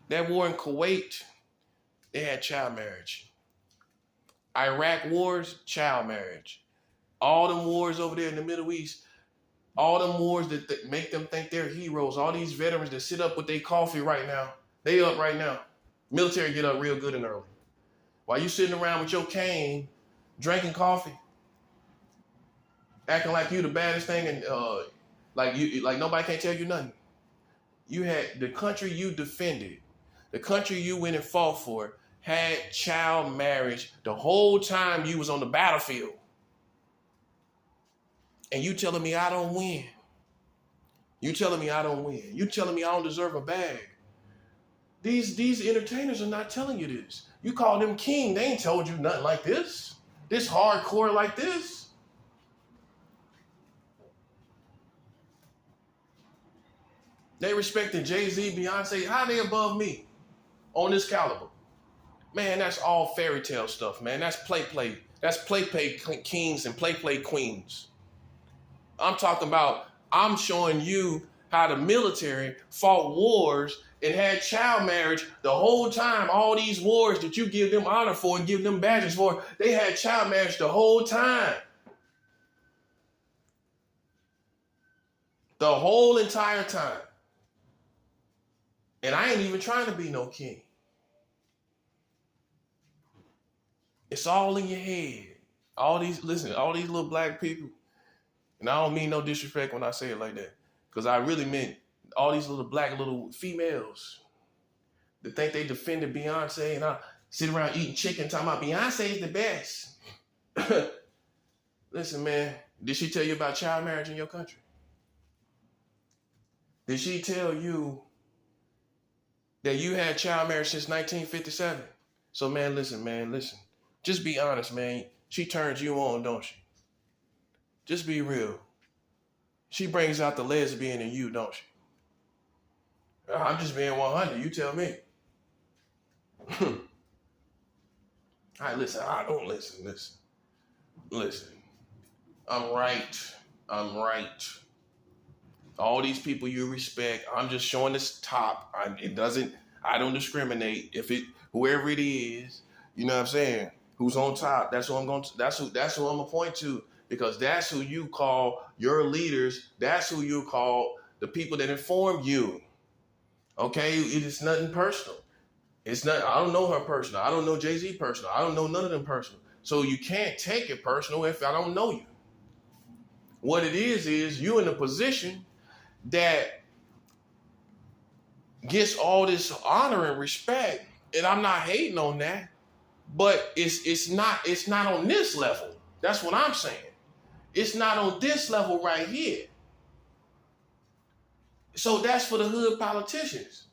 That war in Kuwait, they had child marriage. Iraq wars, child marriage. All them wars over there in the Middle East, all them wars that make them think they're heroes, all these veterans that sit up with their coffee right now, they up right now. Military get up real good and early. While you sitting around with your cane, drinking coffee, acting like you the baddest thing, and like nobody can't tell you nothing. You had the country you defended, the country you went and fought for, had child marriage the whole time you was on the battlefield. And you telling me I don't win. You telling me I don't win. You telling me I don't deserve a bag. These entertainers are not telling you this. You call them king, they ain't told you nothing like this. This hardcore like this. They respecting Jay-Z, Beyonce. How they above me on this caliber? Man, that's all fairy tale stuff, man. That's play. That's play kings and play queens. I'm talking about, I'm showing you how the military fought wars and had child marriage the whole time. All these wars that you give them honor for and give them badges for, they had child marriage the whole time. The whole entire time. And I ain't even trying to be no king. It's all in your head. All these little black people, and I don't mean no disrespect when I say it like that, because I really meant all these little black little females that think they defended Beyonce, and I sit around eating chicken talking about Beyonce is the best. Listen, man, did she tell you about child marriage in your country? Did she tell you that you had child marriage since 1957? So, man, listen. Just be honest, man. She turns you on, don't she? Just be real. She brings out the lesbian in you, don't she? I'm just being 100. You tell me. All right, listen. I don't listen. Listen. I'm right. All these people you respect, I'm just showing this top. I don't discriminate. Whoever it is, you know what I'm saying? Who's on top? That's who I'm gonna point to, because that's who you call your leaders. That's who you call the people that inform you. Okay, it is nothing personal. It's not. I don't know her personal. I don't know Jay-Z personal. I don't know none of them personal. So you can't take it personal if I don't know you. What it is you in a position that gets all this honor and respect, and I'm not hating on that. But it's not on this level. That's what I'm saying. It's not on this level right here. So that's for the hood politicians.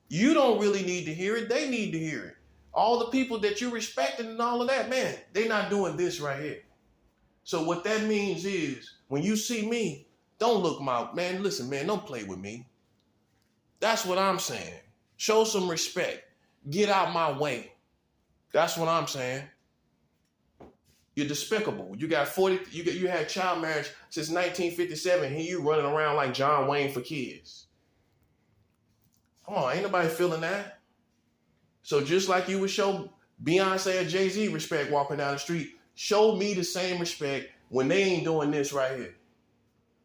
You don't really need to hear it. They need to hear it. All the people that you're respecting and all of that, man, they're not doing this right here. So what that means is, when you see me, don't look man, listen, man, don't play with me. That's what I'm saying. Show some respect. Get out my way. That's what I'm saying. You're despicable. You had child marriage since 1957, and you running around like John Wayne for kids. Come on, ain't nobody feeling that. So just like you would show Beyonce or Jay-Z respect walking down the street, show me the same respect when they ain't doing this right here.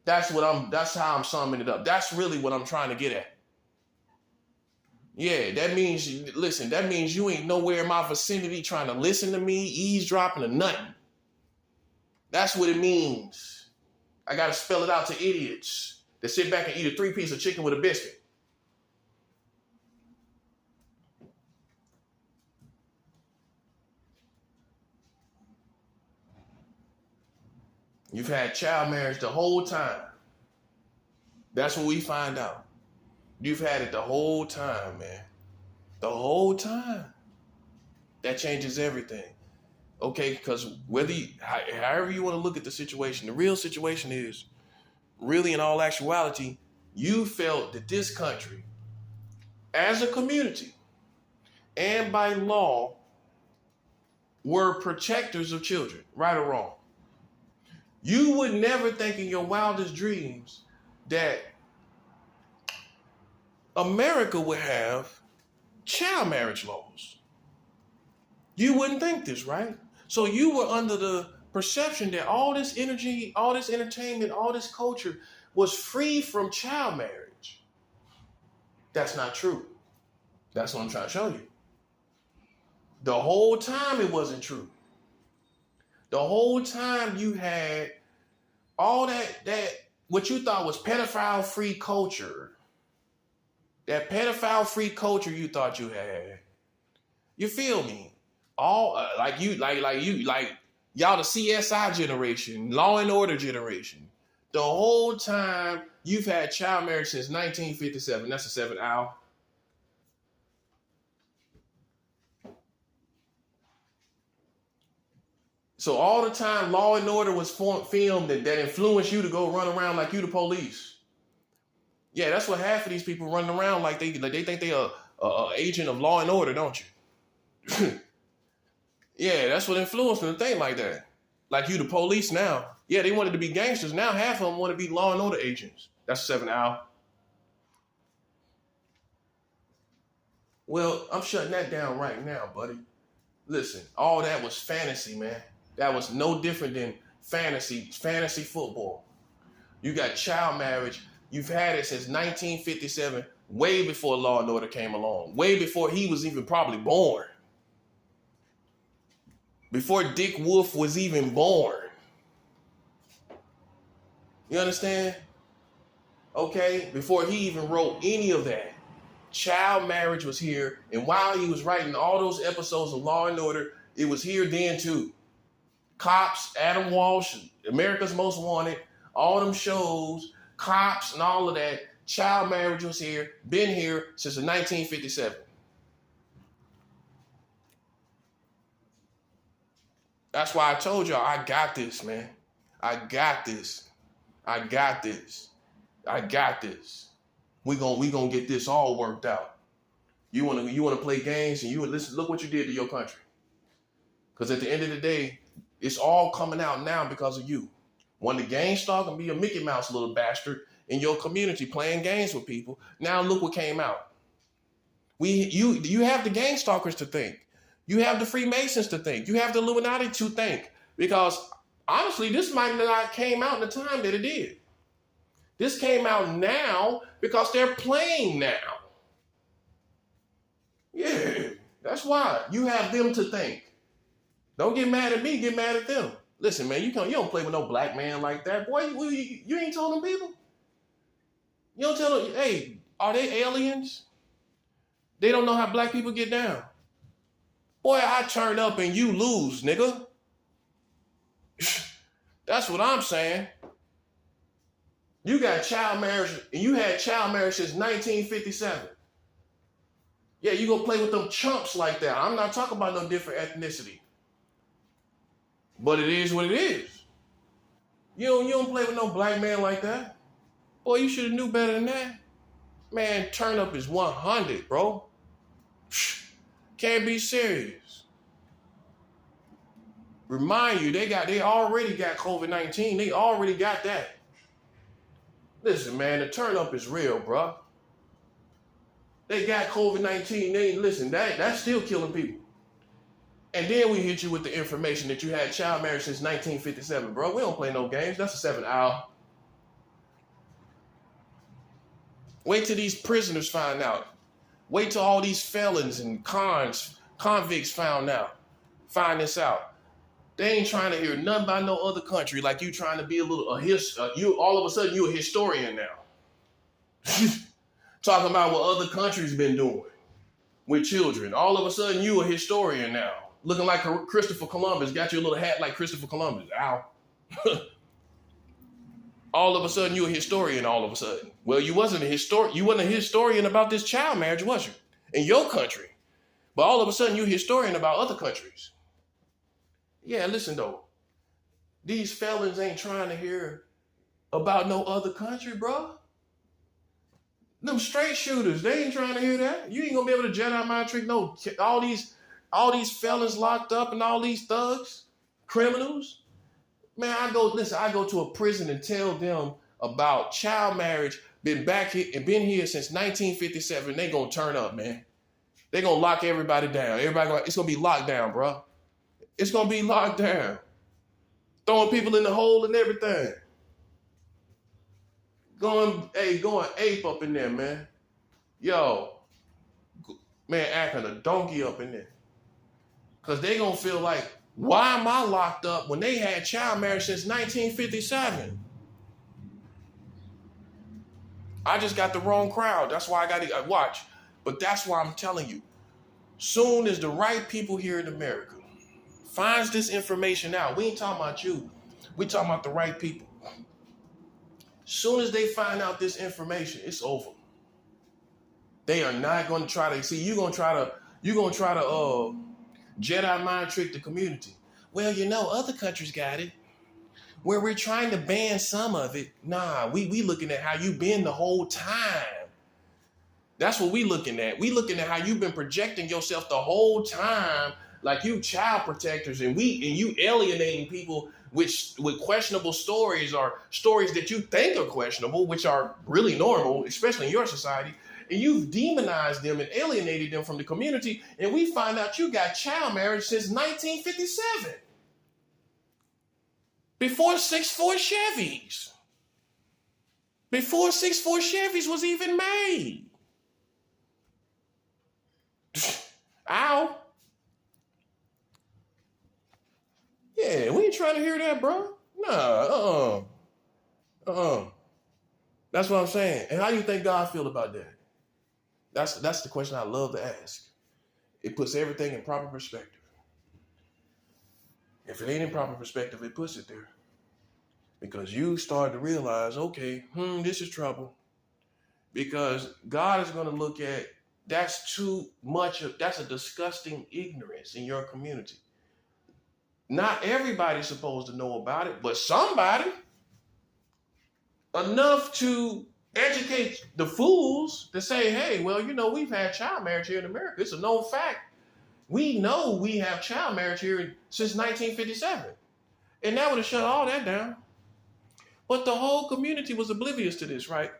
That's how I'm summing it up. That's really what I'm trying to get at. Yeah, that means you ain't nowhere in my vicinity trying to listen to me, eavesdropping or nothing. That's what it means. I got to spell it out to idiots that sit back and eat a 3-piece of chicken with a biscuit. You've had child marriage the whole time. That's what we find out. You've had it the whole time, man. The whole time. That changes everything. Okay, because however you want to look at the situation, the real situation is, really in all actuality, you felt that this country, as a community, and by law, were protectors of children, right or wrong. You would never think in your wildest dreams that America would have child marriage laws. You wouldn't think this, right? So you were under the perception that all this energy, all this entertainment, all this culture was free from child marriage. That's not true. That's what I'm trying to show you. The whole time it wasn't true. The whole time you had all that what you thought was pedophile-free culture. That pedophile-free culture you thought you had. You feel me? All like y'all the CSI generation, Law and Order generation. The whole time you've had child marriage since 1957. That's a 7 hour. So all the time Law and Order was filmed that influenced you to go run around like you the police. Yeah, that's what half of these people running around like they think they are a agent of Law and Order, don't you? Yeah, that's what influenced them to think like that. Like you the police now. Yeah, they wanted to be gangsters. Now half of them want to be Law and Order agents. That's 7 hour. Well, I'm shutting that down right now, buddy. Listen, all that was fantasy, man. That was no different than fantasy football. You got child marriage. You've had it since 1957, way before Law and Order came along, way before he was even probably born. Before Dick Wolf was even born. You understand? Okay? Before he even wrote any of that. Child marriage was here. And while he was writing all those episodes of Law and Order, it was here then too. Cops, Adam Walsh, America's Most Wanted, all them shows, Cops and all of that. Child marriage was here, been here since 1957. That's why I told y'all, I got this, man. I got this. I got this. I got this. We gonna get this all worked out. You wanna play games and listen, look what you did to your country. Because at the end of the day, it's all coming out now because of you. When the gang star can be a Mickey Mouse little bastard in your community playing games with people, now look what came out. You have the gang stalkers to think. You have the Freemasons to think. You have the Illuminati to think. Because honestly, this might not came out in the time that it did. This came out now because they're playing now. Yeah, that's why. You have them to think. Don't get mad at me, get mad at them. Listen, man, you don't play with no black man like that. Boy, you ain't told them people. You don't tell them, hey, are they aliens? They don't know how black people get down. Boy, I turn up and you lose, nigga. That's what I'm saying. You got child marriage, and you had child marriage since 1957. Yeah, you go play with them chumps like that. I'm not talking about no different ethnicity. But it is what it is. You don't play with no black man like that. Boy, you should have knew better than that. Man, turn up is 100, bro. Can't be serious. Remind you, they already got COVID-19. They already got that. Listen, man, the turn up is real, bro. They got COVID-19. Listen, that's still killing people. And then we hit you with the information that you had child marriage since 1957, bro. We don't play no games. That's a 7-hour. Wait till these prisoners find out. Wait till all these felons and convicts find this out. They ain't trying to hear nothing about no other country like you trying to be you all of a sudden you a historian now. Talking about what other countries been doing with children. All of a sudden you a historian now. Looking like Christopher Columbus. Got your little hat like Christopher Columbus. Ow. All of a sudden you a historian all of a sudden. Well, you wasn't a historian about this child marriage, was you? In your country. But all of a sudden you're a historian about other countries. Yeah, listen though. These felons ain't trying to hear about no other country, bro. Them straight shooters, they ain't trying to hear that. You ain't gonna be able to Jedi mind trick no all these felons locked up and all these thugs, criminals. Man, I go to a prison and tell them about child marriage, been back here and been here since 1957. They gonna turn up, man. They gonna lock everybody down. It's gonna be locked down, bro. It's gonna be locked down. Throwing people in the hole and everything. Going ape up in there, man. Yo, man, acting a donkey up in there. Because they gonna feel like, why am I locked up when they had child marriage since 1957? I just got the wrong crowd. That's why I got to watch. But that's why I'm telling you, soon as the right people here in America finds this information out, we ain't talking about you. We talking about the right people. Soon as they find out this information, it's over. They are not going to try to see. You're going to try to Jedi mind trick the community. Well, other countries got it. Where we're trying to ban some of it. Nah, we looking at how you been the whole time. That's what we looking at. We looking at how you've been projecting yourself the whole time, like you child protectors, and you alienating people with questionable stories or stories that you think are questionable, which are really normal, especially in your society. And you've demonized them and alienated them from the community. And we find out you got child marriage since 1957. Before 6'4" Chevys. Before 6'4" Chevys was even made. Ow. Yeah, we ain't trying to hear that, bro. Nah, That's what I'm saying. And how do you think God feel about that? That's the question I love to ask. It puts everything in proper perspective. If it ain't in proper perspective, it puts it there. Because you start to realize, okay, this is trouble. Because God is going to look at, that's a disgusting ignorance in your community. Not everybody's supposed to know about it, but somebody. Enough to educate the fools to say, hey, well, we've had child marriage here in America. It's a known fact. We know we have child marriage here since 1957. And that would have shut all that down. But the whole community was oblivious to this, right?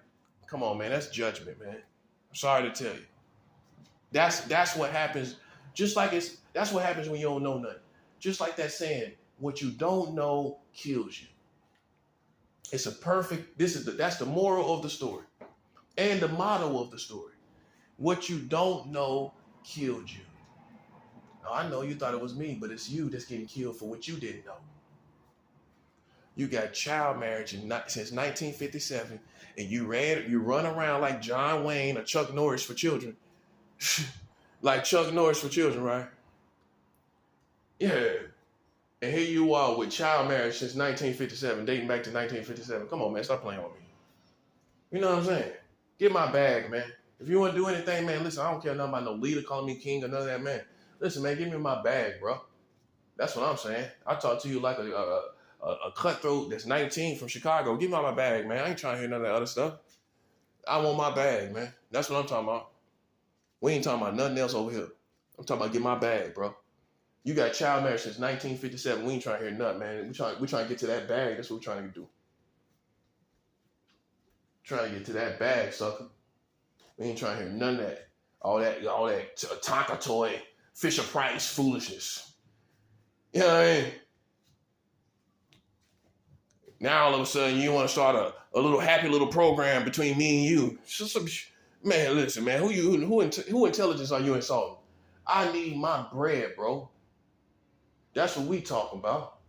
Come on, man. That's judgment, man. I'm sorry to tell you. That's what happens. That's what happens when you don't know nothing. Just like that saying, what you don't know kills you. It's that's the moral of the story and the motto of the story. What you don't know killed you. Now, I know you thought it was me, but it's you that's getting killed for what you didn't know. You got child marriage since 1957, and you run around like John Wayne or Chuck Norris for children. Like Chuck Norris for children, right? Yeah. And here you are with child marriage since 1957, dating back to 1957. Come on, man, stop playing with me. You know what I'm saying? Get my bag, man. If you want to do anything, man, listen, I don't care nothing about no leader calling me king or none of that, man. Listen, man, give me my bag, bro. That's what I'm saying. I talk to you like a cutthroat that's 19 from Chicago. Give me my bag, man. I ain't trying to hear none of that other stuff. I want my bag, man. That's what I'm talking about. We ain't talking about nothing else over here. I'm talking about get my bag, bro. You got child marriage since 1957. We ain't trying to hear nothing, man. We trying to get to that bag. That's what we're trying to do. Trying to get to that bag, sucker. We ain't trying to hear none of that. All that Tonka toy, Fisher Price foolishness. You know what I mean? Now all of a sudden you want to start a little happy little program between me and you. Man, listen, man. Who intelligence are you insulting? I need my bread, bro. That's what we talking about.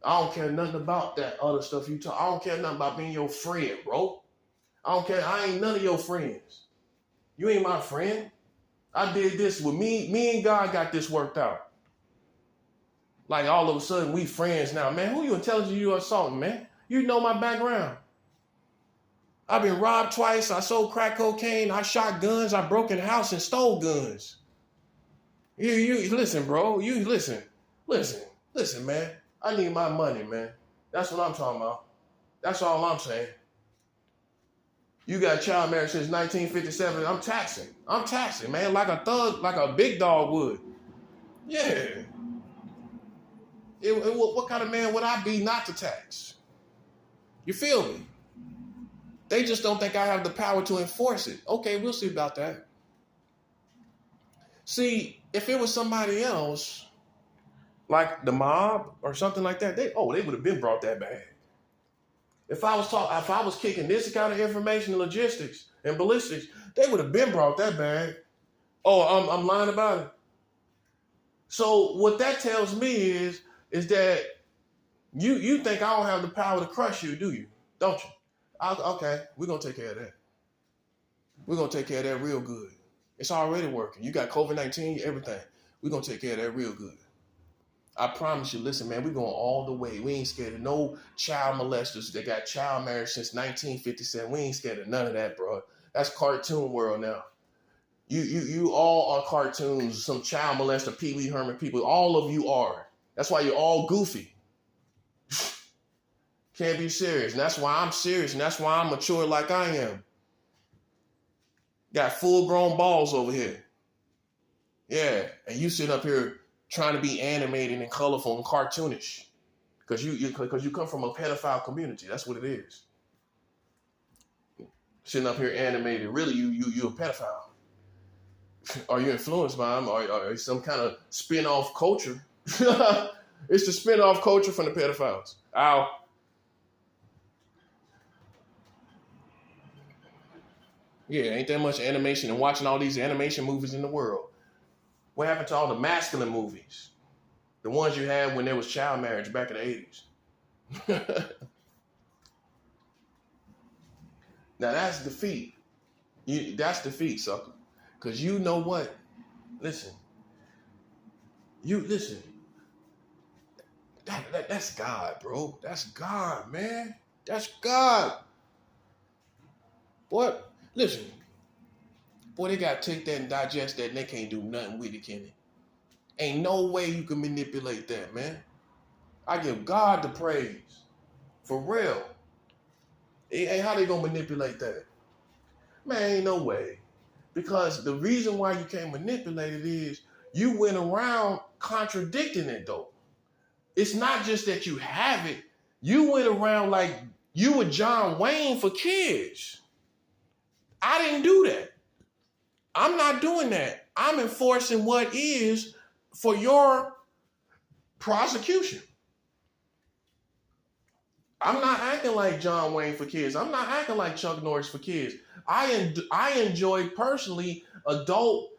I don't care nothing about that other stuff you talk. I don't care nothing about being your friend, bro. I don't care. I ain't none of your friends. You ain't my friend. I did this with me. Me and God got this worked out. Like all of a sudden we friends now, man. Who you intelligent you assaulting, man? You know my background. I've been robbed twice. I sold crack cocaine. I shot guns. I broke in the house and stole guns. You listen, bro. You listen. Listen, man. I need my money, man. That's what I'm talking about. That's all I'm saying. You got child marriage since 1957. I'm taxing, man, like a thug, like a big dog would. Yeah. What kind of man would I be not to tax? You feel me? They just don't think I have the power to enforce it. Okay, we'll see about that. See, if it was somebody else, like the mob or something like that, they would have been brought that bag. If I was kicking this kind of information and logistics and ballistics, they would have been brought that bag. Oh, I'm lying about it. So what that tells me is that you think I don't have the power to crush you, do you? Don't you? Okay, we're going to take care of that. We're going to take care of that real good. It's already working. You got COVID-19, everything. We're going to take care of that real good. I promise you, listen, man, we're going all the way. We ain't scared of no child molesters that got child marriage since 1957. We ain't scared of none of that, bro. That's cartoon world now. You all are cartoons, some child molester, Pee Wee Herman people. All of you are. That's why you're all goofy. Can't be serious. And that's why I'm serious. And that's why I'm mature like I am. Got full-grown balls over here. Yeah. And you sit up here trying to be animated and colorful and cartoonish. Because you come from a pedophile community. That's what it is. Sitting up here animated. Really, you a pedophile. Are you influenced by them? Or some kind of spin-off culture? It's the spin-off culture from the pedophiles. Ow. Yeah, ain't that much animation and watching all these animation movies in the world. What happened to all the masculine movies? The ones you had when there was child marriage back in the 80s. Now that's defeat. That's defeat, sucker. Because you know what? Listen. That's God, bro. That's God, man. That's God. What? Listen, boy, they got to take that and digest that, and they can't do nothing with it, can they? Ain't no way you can manipulate that, man. I give God the praise. For real. Hey, how they going to manipulate that? Man, ain't no way. Because the reason why you can't manipulate it is you went around contradicting it, though. It's not just that you have it. You went around like you were John Wayne for kids. I didn't do that. I'm not doing that. I'm enforcing what is for your prosecution. I'm not acting like John Wayne for kids. I'm not acting like Chuck Norris for kids. I enjoy personally adult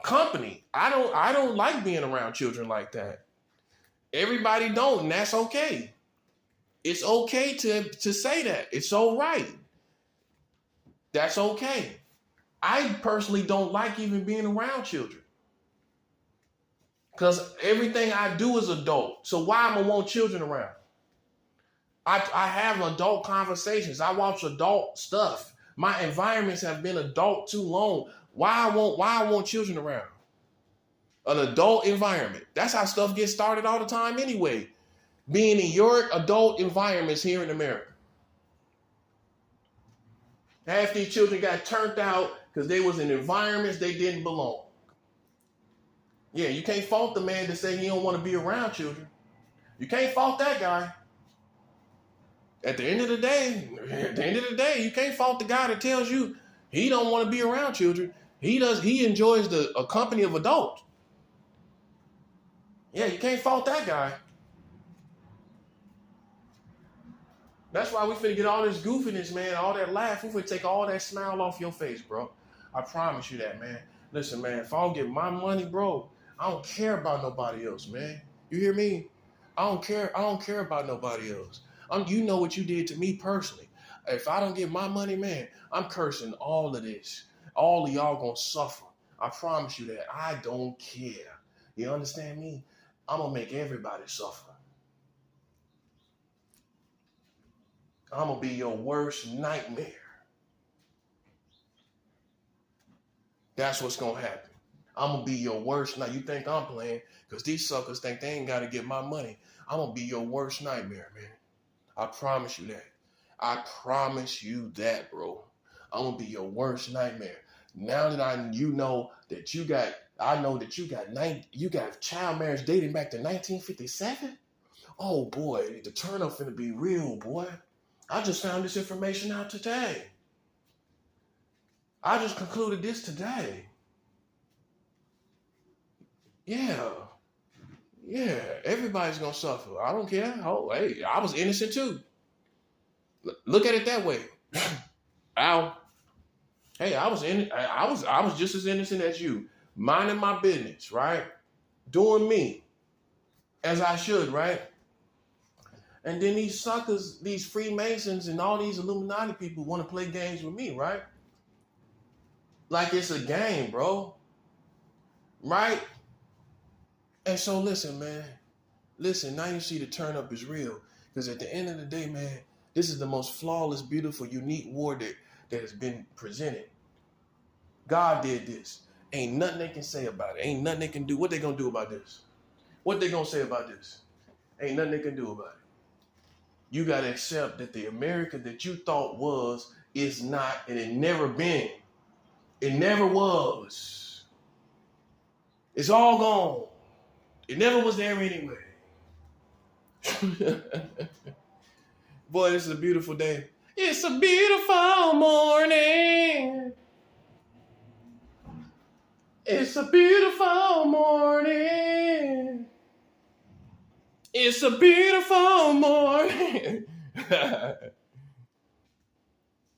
company. I don't like being around children like that. Everybody don't, and that's okay. It's okay to say that. It's all right. That's okay. I personally don't like even being around children. Because everything I do is adult. So why am I want children around? I have adult conversations. I watch adult stuff. My environments have been adult too long. Why I want children around? An adult environment. That's how stuff gets started all the time anyway. Being in your adult environments here in America. Half these children got turned out because they was in environments they didn't belong. Yeah, you can't fault the man that say he don't want to be around children. You can't fault that guy. At the end of the day, you can't fault the guy that tells you he don't want to be around children. He enjoys the company of adults. Yeah, you can't fault that guy. That's why we finna get all this goofiness, man, all that laugh. We finna take all that smile off your face, bro. I promise you that, man. Listen, man, if I don't get my money, bro, I don't care about nobody else, man. You hear me? I don't care about nobody else. You know what you did to me personally. If I don't get my money, man, I'm cursing all of this. All of y'all gonna suffer. I promise you that. I don't care. You understand me? I'm gonna make everybody suffer. I'm gonna be your worst nightmare. That's what's gonna happen. I'm gonna be your worst nightmare. You think I'm playing? Because these suckers think they ain't gotta get my money. I'm gonna be your worst nightmare, man. I promise you that. I promise you that, bro. I'm gonna be your worst nightmare. Now that I know that you got child marriage dating back to 1957. Oh boy, the turn up finna be real, boy. I just found this information out today. I just concluded this today. Yeah, everybody's gonna suffer. I don't care. Oh, hey, I was innocent too. Look at it that way. Ow. Hey, I was just as innocent as you, minding my business, right? Doing me, as I should, right? And then these suckers, these Freemasons and all these Illuminati people want to play games with me, right? Like it's a game, bro. Right? And so listen, man. Listen, now you see the turn up is real. Because at the end of the day, man, this is the most flawless, beautiful, unique war that has been presented. God did this. Ain't nothing they can say about it. Ain't nothing they can do. What they gonna do about this? What they gonna say about this? Ain't nothing they can do about it. You gotta accept that the America that you thought was is not, and it never been. It never was. It's all gone. It never was there anyway. Boy, this is a beautiful day. It's a beautiful morning. It's a beautiful morning. It's a beautiful morning.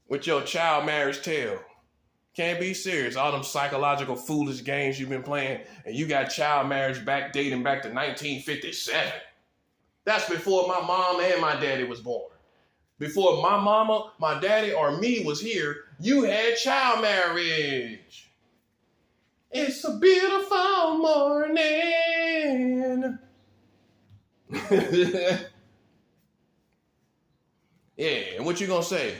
With your child marriage tale. Can't be serious. All them psychological foolish games you've been playing, and you got child marriage dating back to 1957. That's before my mom and my daddy was born. Before my mama, my daddy, or me was here, you had child marriage. It's a beautiful morning. Yeah, and what you gonna say?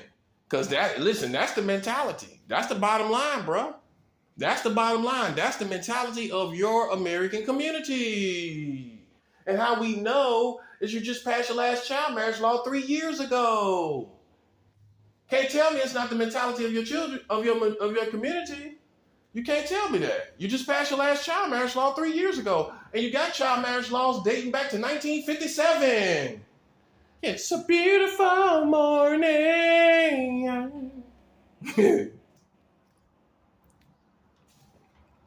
Because that's the mentality. That's the bottom line, bro. That's the bottom line. That's the mentality of your American community. And how we know is you just passed your last child marriage law 3 years ago. Can't tell me it's not the mentality of your children, of your community. You can't tell me that. You just passed your last child marriage law 3 years ago. And you got child marriage laws dating back to 1957. It's a beautiful morning.